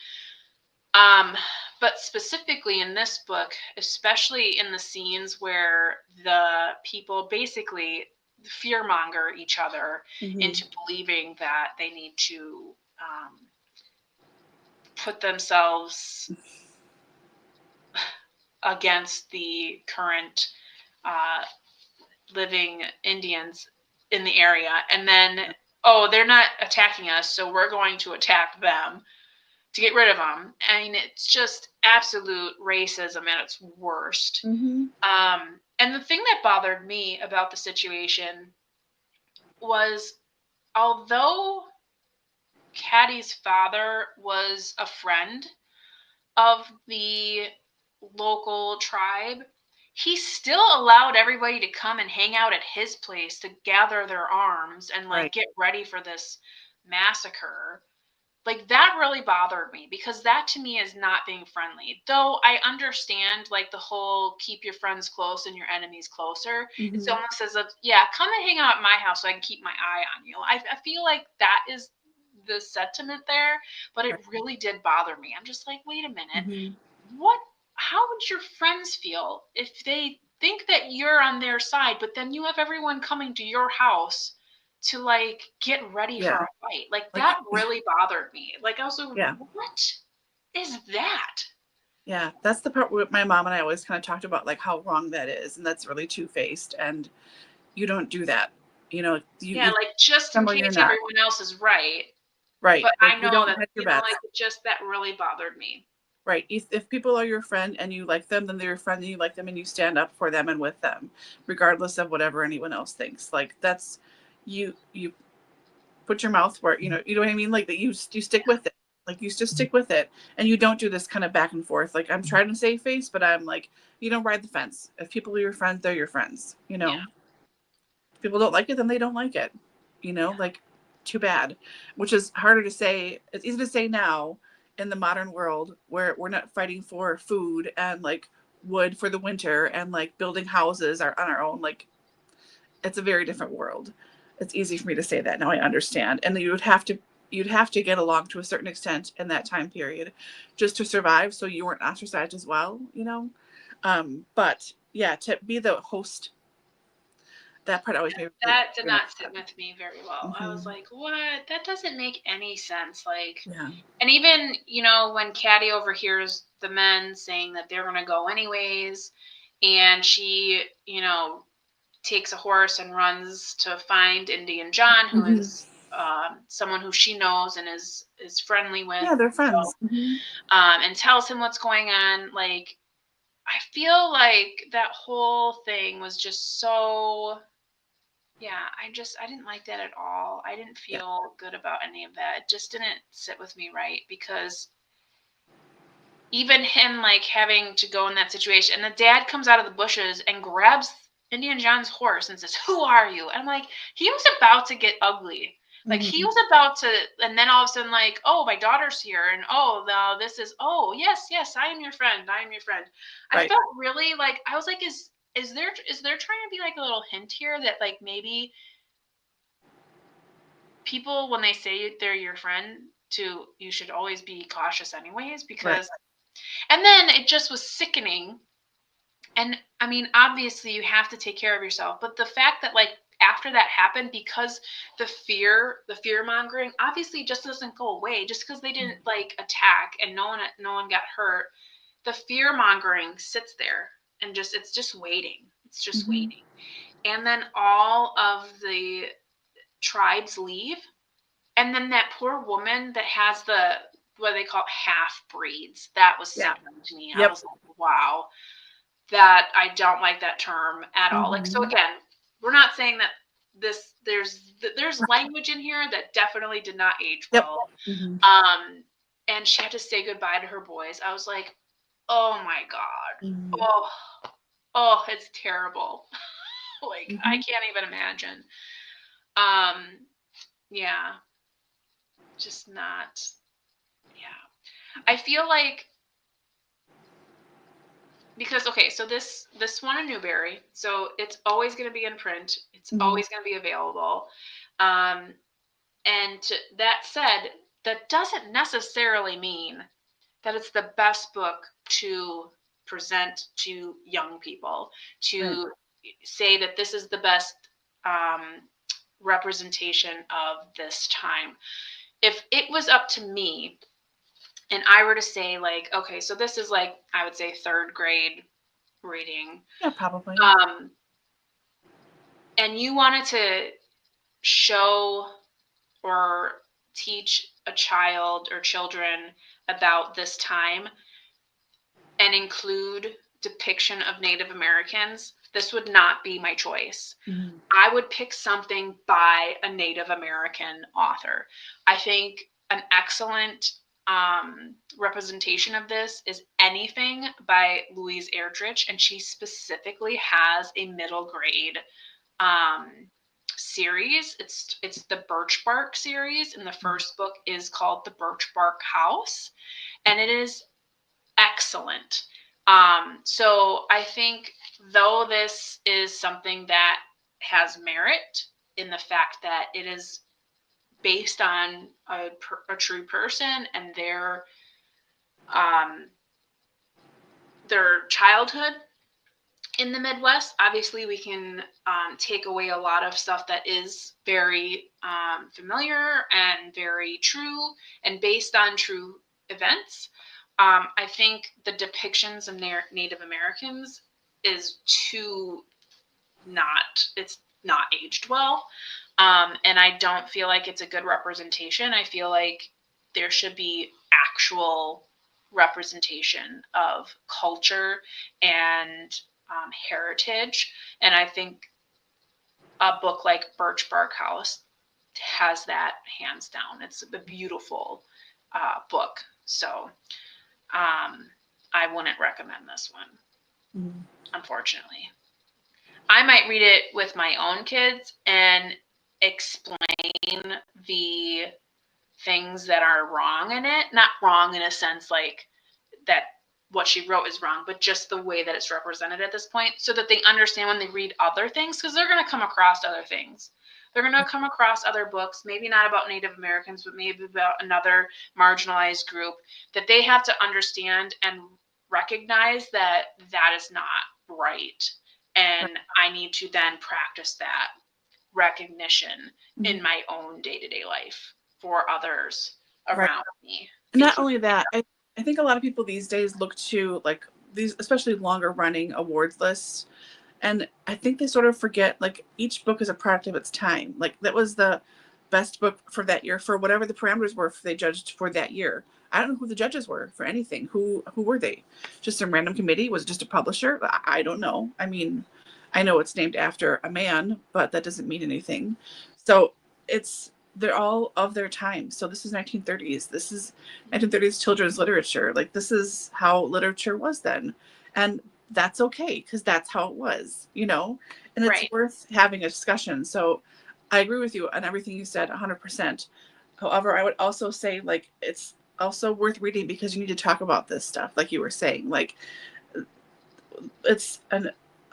But specifically in this book, especially in the scenes where the people basically fearmonger each other into believing that they need to put themselves against the current living Indians in the area, and then, oh, they're not attacking us, so we're going to attack them to get rid of them. I mean, it's just absolute racism at its worst. And the thing that bothered me about the situation was, although Caddie's father was a friend of the local tribe, he still allowed everybody to come and hang out at his place to gather their arms and like get ready for this massacre. Like, that really bothered me, because that to me is not being friendly. Though I understand like the whole keep your friends close and your enemies closer. It's almost as if, come and hang out at my house so I can keep my eye on you. I feel like that is the sentiment there, but it really did bother me. I'm just like, wait a minute. How would your friends feel if they think that that you're on their side, but then you have everyone coming to your house to like get ready for a fight. Like that really bothered me. Like I was like, what is that? Yeah, that's the part where my mom and I always kind of talked about, like how wrong that is, and that's really two-faced, and you don't do that. You know, like just in case everyone else is right. Right. But like, I know that, you know, like just that really bothered me. Right. If people are your friend and you like them, then they're your friend and you like them and you stand up for them and with them, regardless of whatever anyone else thinks. Like that's you put your mouth where, you know what I mean? Like that you stick with it. Like you just stick with it and you don't do this kind of back and forth. Like I'm trying to save face, but I'm like, you don't ride the fence. If people are your friends, they're your friends, you know. Yeah. If people don't like it, then they don't like it. You know, like too bad. Which is harder to say. It's easy to say now in the modern world where we're not fighting for food and like wood for the winter and like building houses on our own. Like it's a very different world. It's easy for me to say that now. I understand. And you'd have to get along to a certain extent in that time period just to survive, so you weren't ostracized as well, you know. But yeah, to be the host, that part always made that did not sit with me very well. Mm-hmm. I was like, what? That doesn't make any sense. Like, yeah. And even, you know, when Caddie overhears the men saying that they're going to go anyways, and she, you know, takes a horse and runs to find Indian John, who is someone who she knows and is friendly with. Yeah, they're friends. So, and tells him what's going on. Like, I feel like that whole thing was just so, I didn't like that at all. I didn't feel good about any of that. It just didn't sit with me right, because even him like having to go in that situation, and the dad comes out of the bushes and grabs Indian John's horse and says, "Who are you?" And I'm like, he was about to get ugly. Like he was about to, and then all of a sudden, like, oh, my daughter's here, and oh, now this is, oh, yes, I am your friend. I am your friend. I felt really like, I was like, is there trying to be like a little hint here that like maybe people, when they say they're your friend, you should always be cautious anyways, because and then it just was sickening. And I mean, obviously you have to take care of yourself, but the fact that like after that happened, because the fear mongering obviously just doesn't go away just because they didn't like attack and no one got hurt. The fear mongering sits there and it's just waiting. It's just waiting. And then all of the tribes leave. And then that poor woman that has what they call half breeds, that was sickening to me. I was like, wow, that I don't like that term at all. Like, so again, we're not saying that there's language in here that definitely did not age well. And she had to say goodbye to her boys. I was like, oh my God. Oh, it's terrible. Like, I can't even imagine. Yeah. Just not. Yeah. I feel like, because, okay, so this one in Newberry, so it's always going to be in print. It's always going to be available. And that said, that doesn't necessarily mean that it's the best book to present to young people, to say that this is the best representation of this time. If it was up to me and I were to say, like, okay, so this is like, I would say 3rd grade reading. Yeah, probably. And you wanted to show or teach a child or children about this time and include depiction of Native Americans, this would not be my choice. I would pick something by a Native American author. I think an excellent representation of this is anything by Louise Erdrich, and she specifically has a middle grade series. It's the Birch Bark series, and the first book is called The Birch Bark House, and it is excellent. So I think, though this is something that has merit in the fact that it is based on a true person and their childhood, in the Midwest, obviously we can take away a lot of stuff that is very familiar and very true and based on true events. I think the depictions of Native Americans is it's not aged well. And I don't feel like it's a good representation. I feel like there should be actual representation of culture and heritage. And I think a book like Birch Bark House has that hands down. It's a beautiful book. So I wouldn't recommend this one, unfortunately. I might read it with my own kids and explain the things that are wrong in it. Not wrong in a sense like that what she wrote is wrong, but just the way that it's represented at this point so that they understand when they read other things, because they're going to come across other things. They're going to come across other books, maybe not about Native Americans, but maybe about another marginalized group, that they have to understand and recognize that that is not right. And I need to then practice that recognition in my own day-to-day life for others around me. Not only that, I think a lot of people these days look to like these, especially longer running awards lists. And I think they sort of forget like each book is a product of its time. Like that was the best book for that year for whatever the parameters were they judged for that year. I don't know who the judges were for anything. Who were they? Just some random committee? Was it just a publisher? I don't know. I mean, I know it's named after a man, but that doesn't mean anything. So they're all of their time. So this is 1930s. This is 1930s children's literature. Like this is how literature was then. And that's okay because that's how it was, and it's worth having a discussion. So I agree with you on everything you said 100%. However, I would also say like it's also worth reading because you need to talk about this stuff. Like you were saying, like it's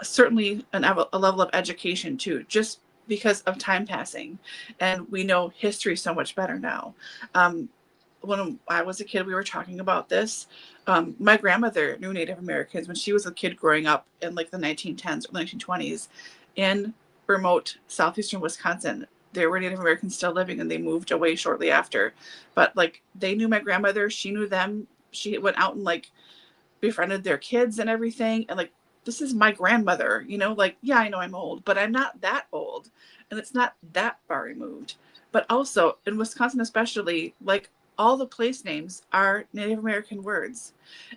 certainly a level of education too, just because of time passing, and we know history so much better now. When I was a kid, we were talking about this. My grandmother knew Native Americans when she was a kid growing up in like the 1910s or 1920s in remote southeastern Wisconsin. There were Native Americans still living, and they moved away shortly after. But like they knew my grandmother, she knew them. She went out and like befriended their kids and everything, and like this is my grandmother, like, yeah, I know I'm old, but I'm not that old. And it's not that far removed. But also in Wisconsin, especially, like all the place names are Native American words.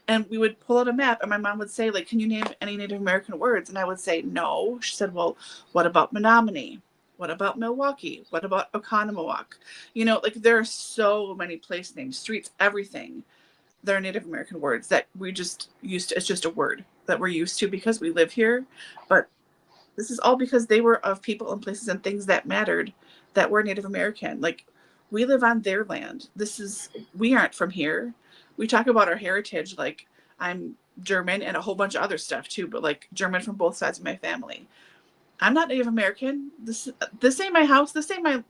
And we would pull out a map and my mom would say, like, can you name any Native American words? And I would say, no. She said, well, what about Menominee? What about Milwaukee? What about Oconomowoc? Like there are so many place names, streets, everything. They're Native American words that we just used to, it's just a word that we're used to because we live here. But this is all because they were of people and places and things that mattered that were Native American. Like we live on their land. We aren't from here. We talk about our heritage. Like I'm German and a whole bunch of other stuff too, but like German from both sides of my family. I'm not Native American. This ain't my house. This ain't my,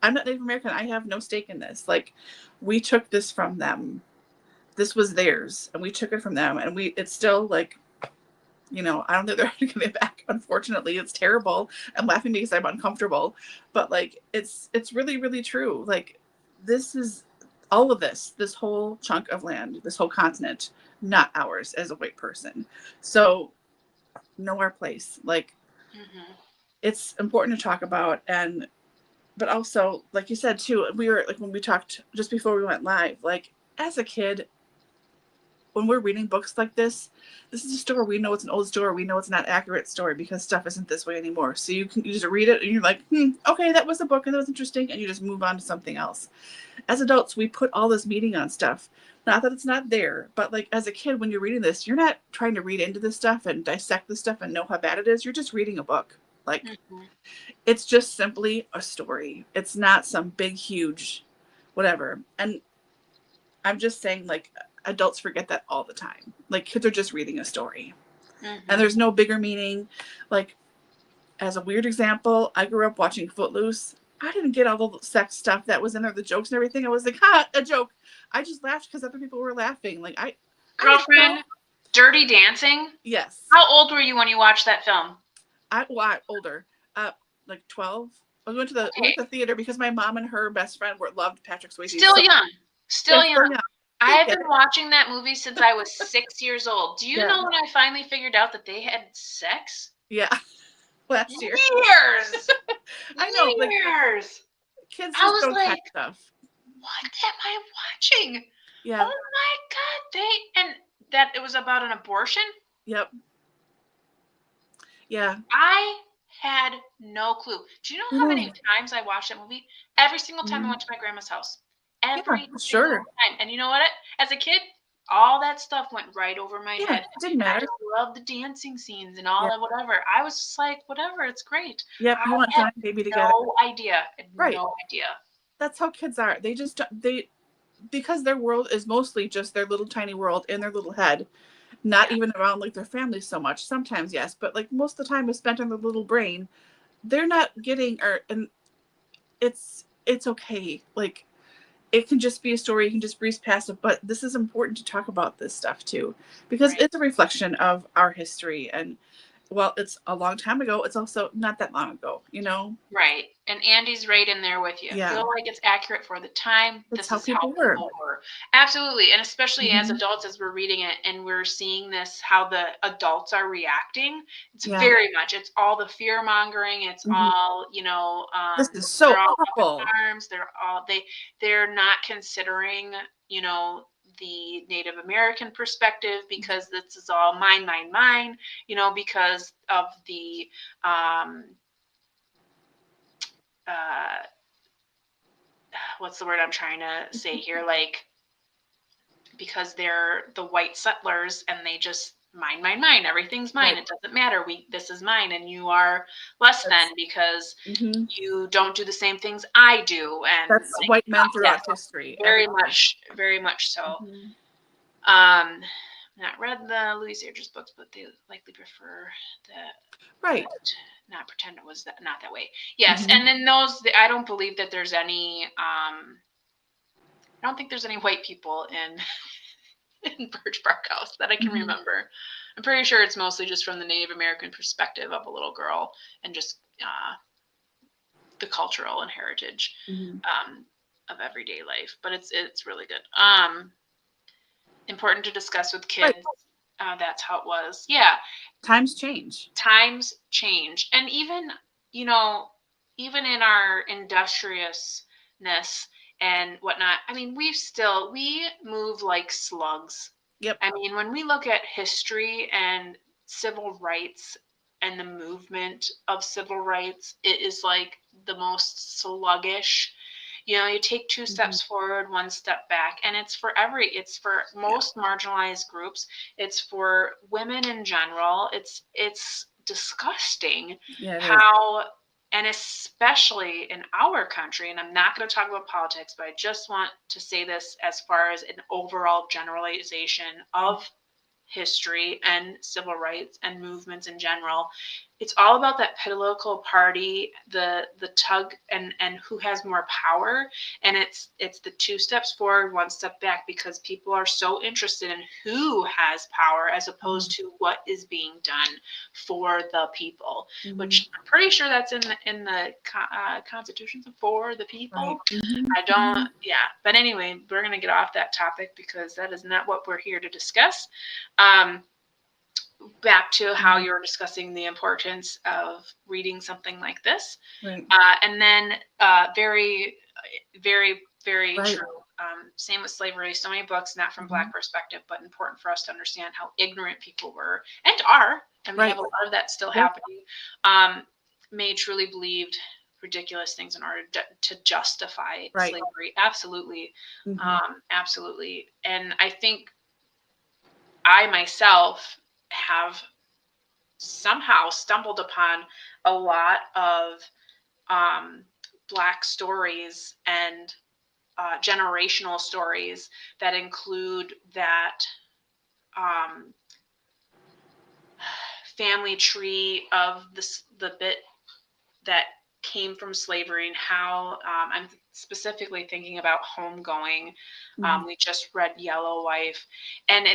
I'm not Native American. I have no stake in this. Like we took this from them. This was theirs and we took it from them, and it's still like, I don't think they're going to give it back. Unfortunately, it's terrible. I'm laughing because I'm uncomfortable, but like, it's really, really true. Like this is all of this whole chunk of land, this whole continent, not ours as a white person. So know our place. Like it's important to talk about. But also, like you said too, we were like, when we talked just before we went live, like as a kid, when we're reading books like this is a story. We know it's an old story. We know it's not an accurate story because stuff isn't this way anymore. So you just read it and you're like, okay, that was a book and that was interesting. And you just move on to something else. As adults, we put all this meaning on stuff. Not that it's not there, but like as a kid, when you're reading this, you're not trying to read into this stuff and dissect this stuff and know how bad it is. You're just reading a book. Like it's just simply a story. It's not some big, huge, whatever. And I'm just saying, like, adults forget that all the time. Like kids are just reading a story and there's no bigger meaning. Like as a weird example, I grew up watching Footloose. I didn't get all the sex stuff that was in there, the jokes and everything. I was like, a joke. I just laughed because other people were laughing. Like girlfriend, Dirty Dancing? Yes. How old were you when you watched that film? Older. Like 12. I went to the theater because my mom and her best friend loved Patrick Swayze. Still young. Still young. I have been it. watching that movie since I was 6 years old. Do you know when I finally figured out that they had sex? Yeah. Last year. Years. I know. Years. Kids just don't catch stuff. What am I watching? Yeah. Oh my God. And that it was about an abortion? Yep. Yeah. I had no clue. Do you know how many times I watched that movie? Every single time I went to my grandma's house. Every single time. And you know what? As a kid, all that stuff went right over my head. It didn't matter. I just loved the dancing scenes and all that, whatever. I was just like, whatever, it's great. Yep, you want John and Baby together. No idea. No idea. That's how kids are. Because their world is mostly just their little tiny world in their little head. Not even around like their family so much. Sometimes, yes, but like most of the time is spent on their little brain. They're not getting, and it's okay. Like, it can just be a story. You can just breeze past it. But this is important to talk about this stuff too, because it's a reflection of our history. And while it's a long time ago, it's also not that long ago, Right. And Andy's right in there with you. Yeah. I feel like it's accurate for the time. This is how people were. Absolutely. And especially as adults, as we're reading it and we're seeing this, how the adults are reacting, it's very much, it's all the fear mongering. It's all, this is so awful. They're not considering, the Native American perspective, because this is all mine, because of the, what's the word I'm trying to say here? Like, because they're the white settlers and they just mine. Everything's mine. It doesn't matter. This is mine and you are less than because you don't do the same things I do. And that's white men throughout history. Very much so. Not read the Louise Ager's books, but they likely prefer that. Not pretend it was not that way. Yes, and then I don't believe that there's any. I don't think there's any white people in Birch Bark House that I can remember. I'm pretty sure it's mostly just from the Native American perspective of a little girl and just the cultural and heritage of everyday life. But it's really good. Important to discuss with kids. That's how it was. Yeah. Times change. And even, even in our industriousness and whatnot, I mean, we move like slugs. Yep. I mean, when we look at history and civil rights and the movement of civil rights, it is like the most sluggish. You take 2 steps forward, 1 step back, and it's for most marginalized groups. It's for women in general. It's disgusting how, and especially in our country, and I'm not going to talk about politics, but I just want to say this as far as an overall generalization of history and civil rights and movements in general. It's all about that political party, the tug and who has more power. And it's the 2 steps forward, 1 step back, because people are so interested in who has power as opposed to what is being done for the people, which I'm pretty sure that's in the Constitution, for the people. I don't, But anyway, we're going to get off that topic because that is not what we're here to discuss. Back to how you're discussing the importance of reading something like this. And then very, very, very true. Same with slavery. So many books, not from Black perspective, but important for us to understand how ignorant people were and are. And we have a lot of that still happening. May truly believed ridiculous things in order to justify slavery. Absolutely. Absolutely. And I think I myself have somehow stumbled upon a lot of Black stories and generational stories that include that family tree of the bit that came from slavery and how I'm specifically thinking about Homegoing. We just read Yellow Wife, and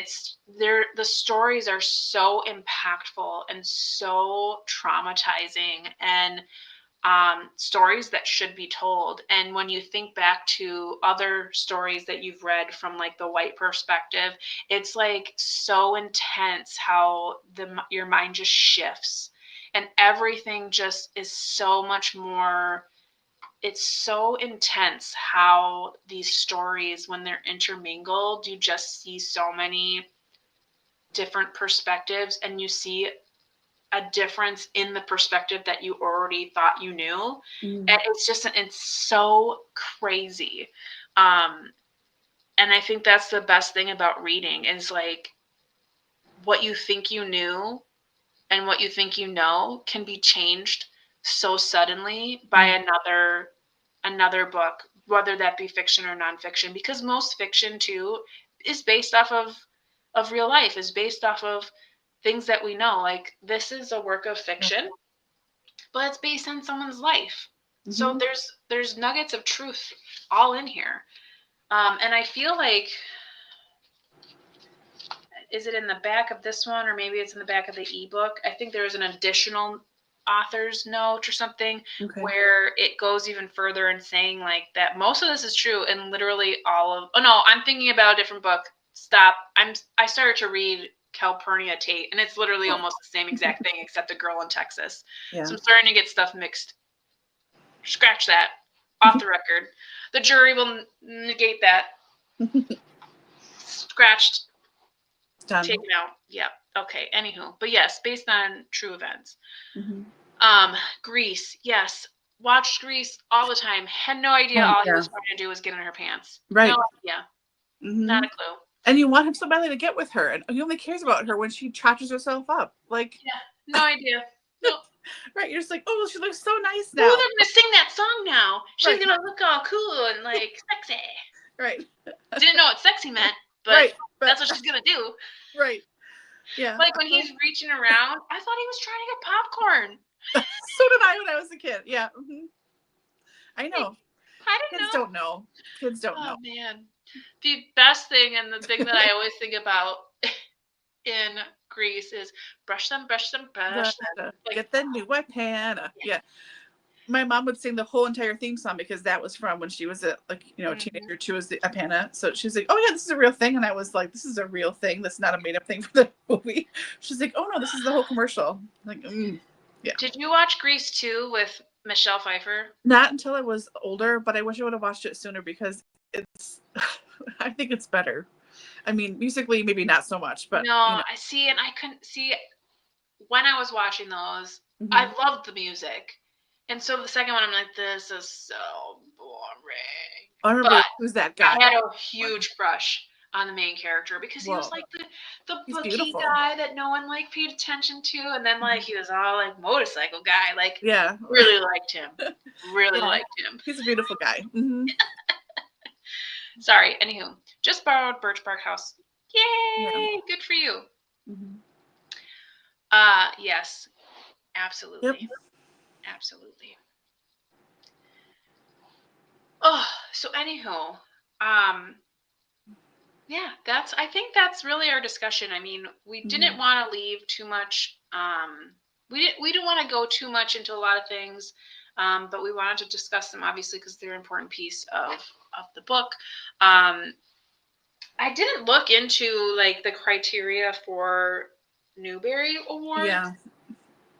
the stories are so impactful and so traumatizing, and stories that should be told. And when you think back to other stories that you've read from like the white perspective, it's like so intense how your mind just shifts, and everything just is so much more. It's so intense how these stories, when they're intermingled, you just see so many different perspectives, and you see a difference in the perspective that you already thought you knew. And it's so crazy. And I think that's the best thing about reading is like what you think you knew and what you think you know can be changed so suddenly by another book, whether that be fiction or nonfiction, because most fiction too is based off of real life, is based off of things that we know. Like this is a work of fiction, but it's based on someone's life. So there's nuggets of truth all in here. And I feel like, is it in the back of this one, or maybe it's in the back of the ebook? I think there's an additional author's note or something where it goes even further and saying like that most of this is true, and literally I'm thinking about a different book. Stop. I started to read Calpurnia Tate, and it's literally almost the same exact thing except a girl in Texas. So I'm starting to get stuff mixed. Scratch that. Off the record. The jury will negate that. Scratched. Done. Taken out. Yep. Okay. Anywho, but yes, based on true events. Grease. Yes. Watched Grease all the time. Had no idea all he was trying to do was get in her pants. Right. No idea. Not a clue. And you want him so badly to get with her, and he only cares about her when she trashes herself up. Like, no idea. Nope. Right. You're just like, oh, she looks so nice now. Oh, they're gonna sing that song now. She's gonna look all cool and like sexy. Right. Didn't know what sexy meant, but that's what she's gonna do. Right. Yeah. Like when he's reaching around, I thought he was trying to get popcorn. So did I when I was a kid. Yeah. I know. Kids don't know. Kids don't know. Oh man. The best thing, and the thing that I always think about in Grease is brush them. Get the new white Hannah. Yeah. My mom would sing the whole entire theme song because that was from when she was a teenager too, as a Hannah. So she's like, oh yeah, this is a real thing. And I was like, this is a real thing. That's not a made up thing for the movie. She's like, oh no, this is the whole commercial. I'm like, yeah. Did you watch Grease 2 with Michelle Pfeiffer? Not until I was older, but I wish I would have watched it sooner because I think it's better. I mean, musically, maybe not so much, but I see, and I couldn't see when I was watching those. I loved the music, and so the second one, I'm like, this is so boring. I remember who's that guy? I had a huge crush on the main character because he was like the bookie guy that no one like paid attention to, and then like he was all like motorcycle guy, like really liked him, liked him. He's a beautiful guy. Sorry. Anywho, just borrowed Birch Bark House. Yay! Good for you. Yes, absolutely. Yep. Absolutely. Oh, so anywho, I think that's really our discussion. I mean, we didn't want to leave too much. We didn't want to go too much into a lot of things, but we wanted to discuss them obviously because they're an important piece of the book. I didn't look into like the criteria for Newbery Award. Yeah.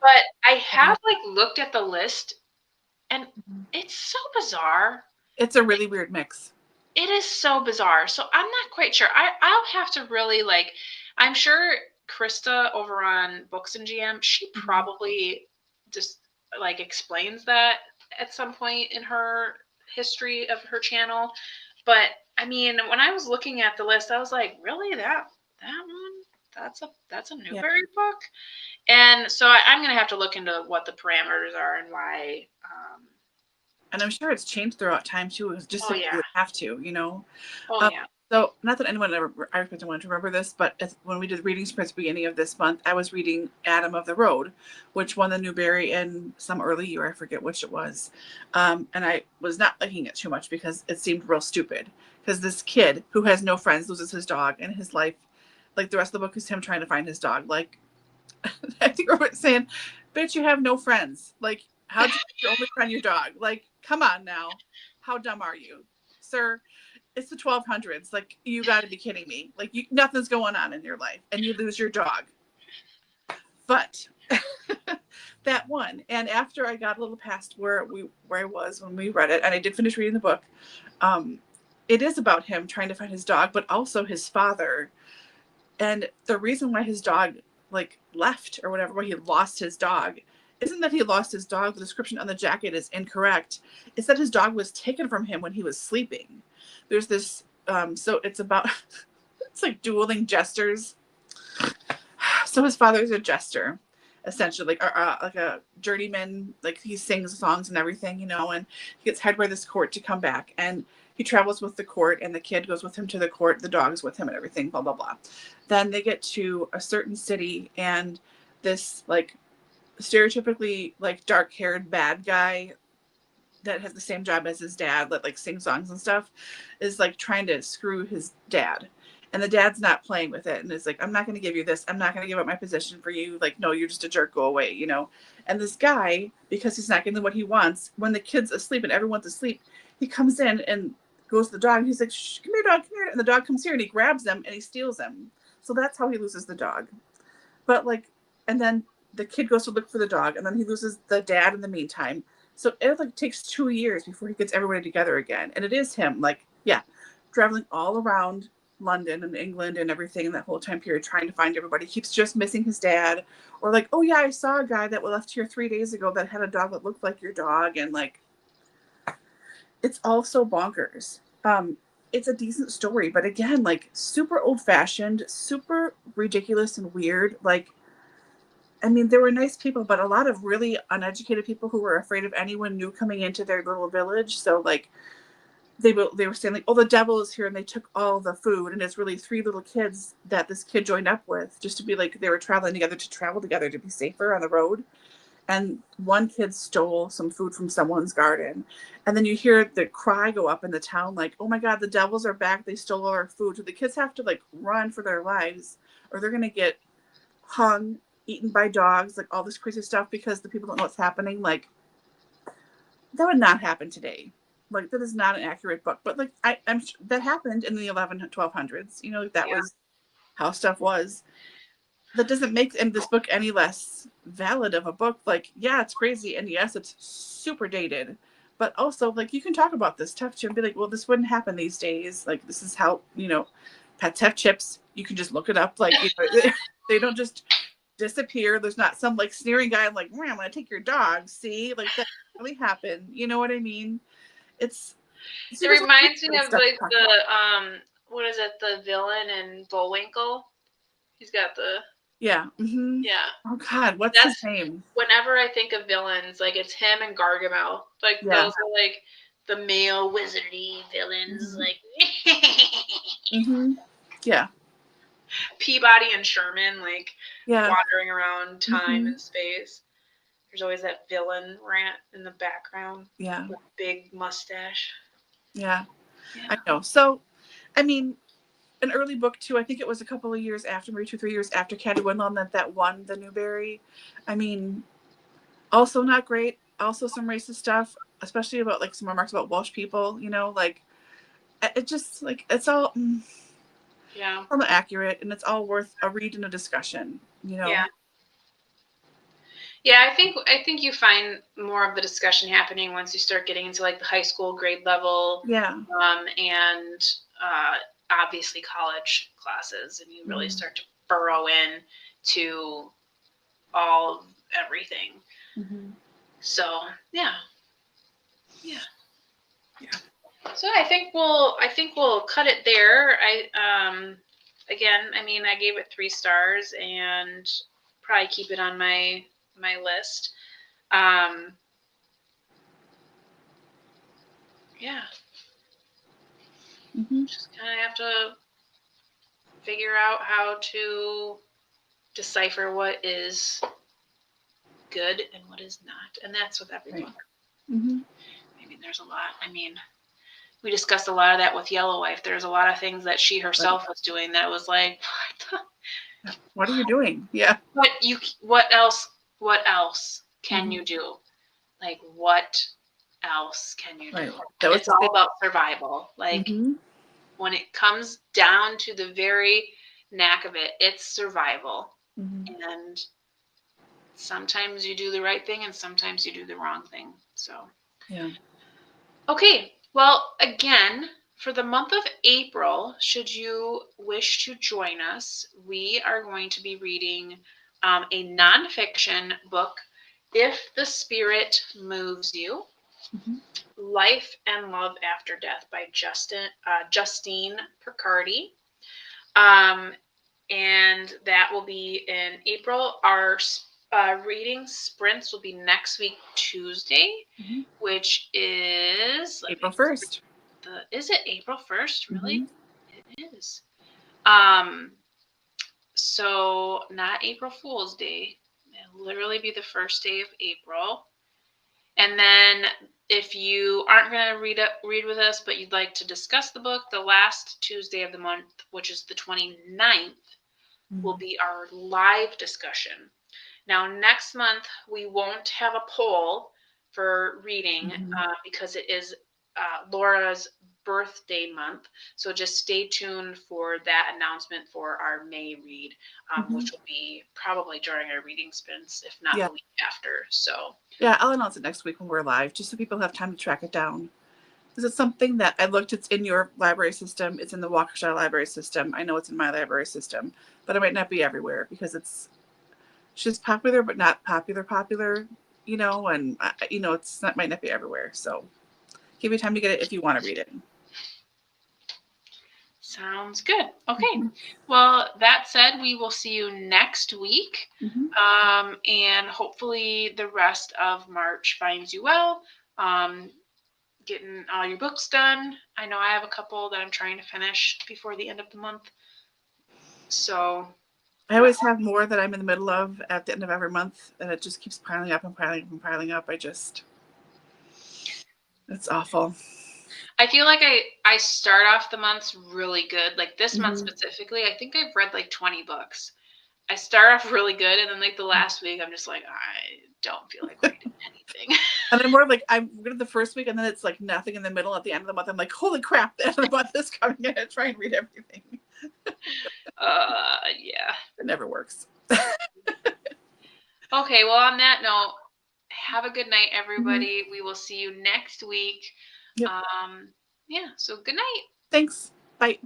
But I have like looked at the list, and it's so bizarre. It's a really weird mix. It is so bizarre. So I'm not quite sure. I'll have to really like, I'm sure Krista over on Books and GM, she probably just like explains that at some point in her history of her channel. But I mean, when I was looking at the list, I was like, really, that one? That's a Newbery book? And so I'm going to have to look into what the parameters are and why. And I'm sure it's changed throughout time too. It was just you would have to, Oh, yeah. So, not that I expect anyone to remember this, but when we did readings for the beginning of this month, I was reading Adam of the Road, which won the Newbery in some early year. I forget which it was. And I was not liking it too much because it seemed real stupid. Because this kid who has no friends loses his dog, and his life, like the rest of the book, is him trying to find his dog. Like, I think Robert's saying, bitch, you have no friends. Like, how'd you your only friend your dog? Like, come on now. How dumb are you, sir? It's the 1200s. Like, you got to be kidding me. Like, nothing's going on in your life, and you lose your dog. But that one, and after I got a little past where I was when we read it, and I did finish reading the book, it is about him trying to find his dog, but also his father. And the reason why his dog like left or whatever, why he lost his dog, isn't that he lost his dog. The description on the jacket is incorrect. It's that his dog was taken from him when he was sleeping. There's this, so it's about, it's like dueling jesters. So his father's a jester, essentially, like a journeyman. Like he sings songs and everything, and he gets hired by this court to come back, and he travels with the court, and the kid goes with him to the court. The dog's with him and everything, blah, blah, blah. Then they get to a certain city, and this like stereotypically like dark-haired bad guy that has the same job as his dad that like sings songs and stuff is like trying to screw his dad, and the dad's not playing with it, and it's like, I'm not going to give you this, I'm not going to give up my position for you, like, no, you're just a jerk, go away. And this guy, because he's not getting what he wants, when the kid's asleep and everyone's asleep, he comes in and goes to the dog, and he's like, shh, come here, dog, come here. And the dog comes here, and he grabs him and he steals him. So that's how he loses the dog. But like, and then the kid goes to look for the dog, and then he loses the dad in the meantime. So it like takes 2 years before he gets everybody together again. And it is him, like, yeah, traveling all around London and England and everything in that whole time period, trying to find everybody. He keeps just missing his dad. Or like, oh yeah, I saw a guy that left here 3 days ago that had a dog that looked like your dog. And like, it's all so bonkers. It's a decent story, but again, like super old fashioned, super ridiculous and weird. Like, I mean, there were nice people, but a lot of really uneducated people who were afraid of anyone new coming into their little village. So like they were saying like, oh, the devil is here, and they took all the food, and it's really 3 little kids that this kid joined up with just to be like, they were traveling together to be safer on the road. And one kid stole some food from someone's garden. And then you hear the cry go up in the town, like, oh my God, the devils are back. They stole all our food. So the kids have to like run for their lives, or they're going to get hung, eaten by dogs, like all this crazy stuff, because the people don't know what's happening. Like, that would not happen today. Like, that is not an accurate book. But like, I'm sure that happened in the 1200s. That was how stuff was. That doesn't make this book any less valid of a book. Like, yeah, it's crazy, and yes, it's super dated, but also like, you can talk about this stuff too and be like, well, this wouldn't happen these days. Like, this is how pets have chips. You can just look it up. Like, they don't just disappear. There's not some like sneering guy like, I'm gonna take your dog. See, like, that really happened. You know what I mean? It reminds me of like the what is it, the villain in Bullwinkle? He's got the yeah. Mm-hmm. Yeah. Oh God, what's his name? Whenever I think of villains, like, it's him and Gargamel. Like, those are like the male wizardy villains. Mm-hmm. Like, mm-hmm. Yeah. Peabody and Sherman, like, wandering around time mm-hmm. and space. There's always that villain rant in the background. Yeah. With big mustache. Yeah. I know. So, I mean, an early book too. I think it was a couple of years after, maybe 2-3 years after Caddie Woodlawn that won the Newbery. I mean, also not great. Also some racist stuff, especially about like some remarks about Welsh people. Like, it just like, it's all all accurate, and it's all worth a read and a discussion. Yeah. Yeah, I think you find more of the discussion happening once you start getting into like the high school grade level. Yeah. And obviously college classes, and you really start to burrow in to all of everything. Mm-hmm. So yeah. So I think we'll cut it there. Again, I mean, I gave it 3 stars, and probably keep it on my list. Yeah. Just kind of have to figure out how to decipher what is good and what is not. And that's with every book. I mean, there's a lot. I mean, we discussed a lot of that with Yellow Wife. There's a lot of things that she herself was doing that was like, what are you doing? Yeah. What else can you do? Like, what else can you do? It's all about survival. Like, when it comes down to the very knack of it, it's survival. And sometimes you do the right thing and sometimes you do the wrong thing. So, yeah. Okay. Well, again, for the month of April, should you wish to join us, we are going to be reading a nonfiction book, If the Spirit Moves You, Life and Love After Death by Justine Picardi. And that will be in April. Our reading sprints will be next week, Tuesday, which is April 1st. Is it April 1st? Really? It is. So not April Fool's Day. It'll literally be the first day of April. And then if you aren't going to read with us, but you'd like to discuss the book, the last Tuesday of the month, which is the 29th, will be our live discussion. Now, next month, we won't have a poll for reading because it is Laura's birthday month. So just stay tuned for that announcement for our May read, which will be probably during our reading sprints, if not the week after. So yeah, I'll announce it next week when we're live, just so people have time to track it down. Because it's something that I looked, it's in your library system. It's in the Waukesha library system. I know it's in my library system, but it might not be everywhere because it's just popular, but not popular, you know, and, you know, might not be everywhere. So give you time to get it if you want to read it. Sounds good. Okay. Well, that said, we will see you next week. And hopefully the rest of March finds you well. Getting all your books done. I know I have a couple that I'm trying to finish before the end of the month. So I always have more that I'm in the middle of at the end of every month, and it just keeps piling up and piling up and piling up. It's awful. I feel like I start off the months really good. Like this month specifically, I think I've read like 20 books. I start off really good, and then like the last week, I'm just like, I don't feel like reading anything. And I'm more like, I'm good at the first week, and then it's like nothing in the middle. At the end of the month, I'm like, holy crap, the end of the month is coming. I'm gonna try and read everything. Yeah. It never works. Okay, well, on that note, have a good night, everybody. We will see you next week. Yep. Yeah, so good night. Thanks. Bye.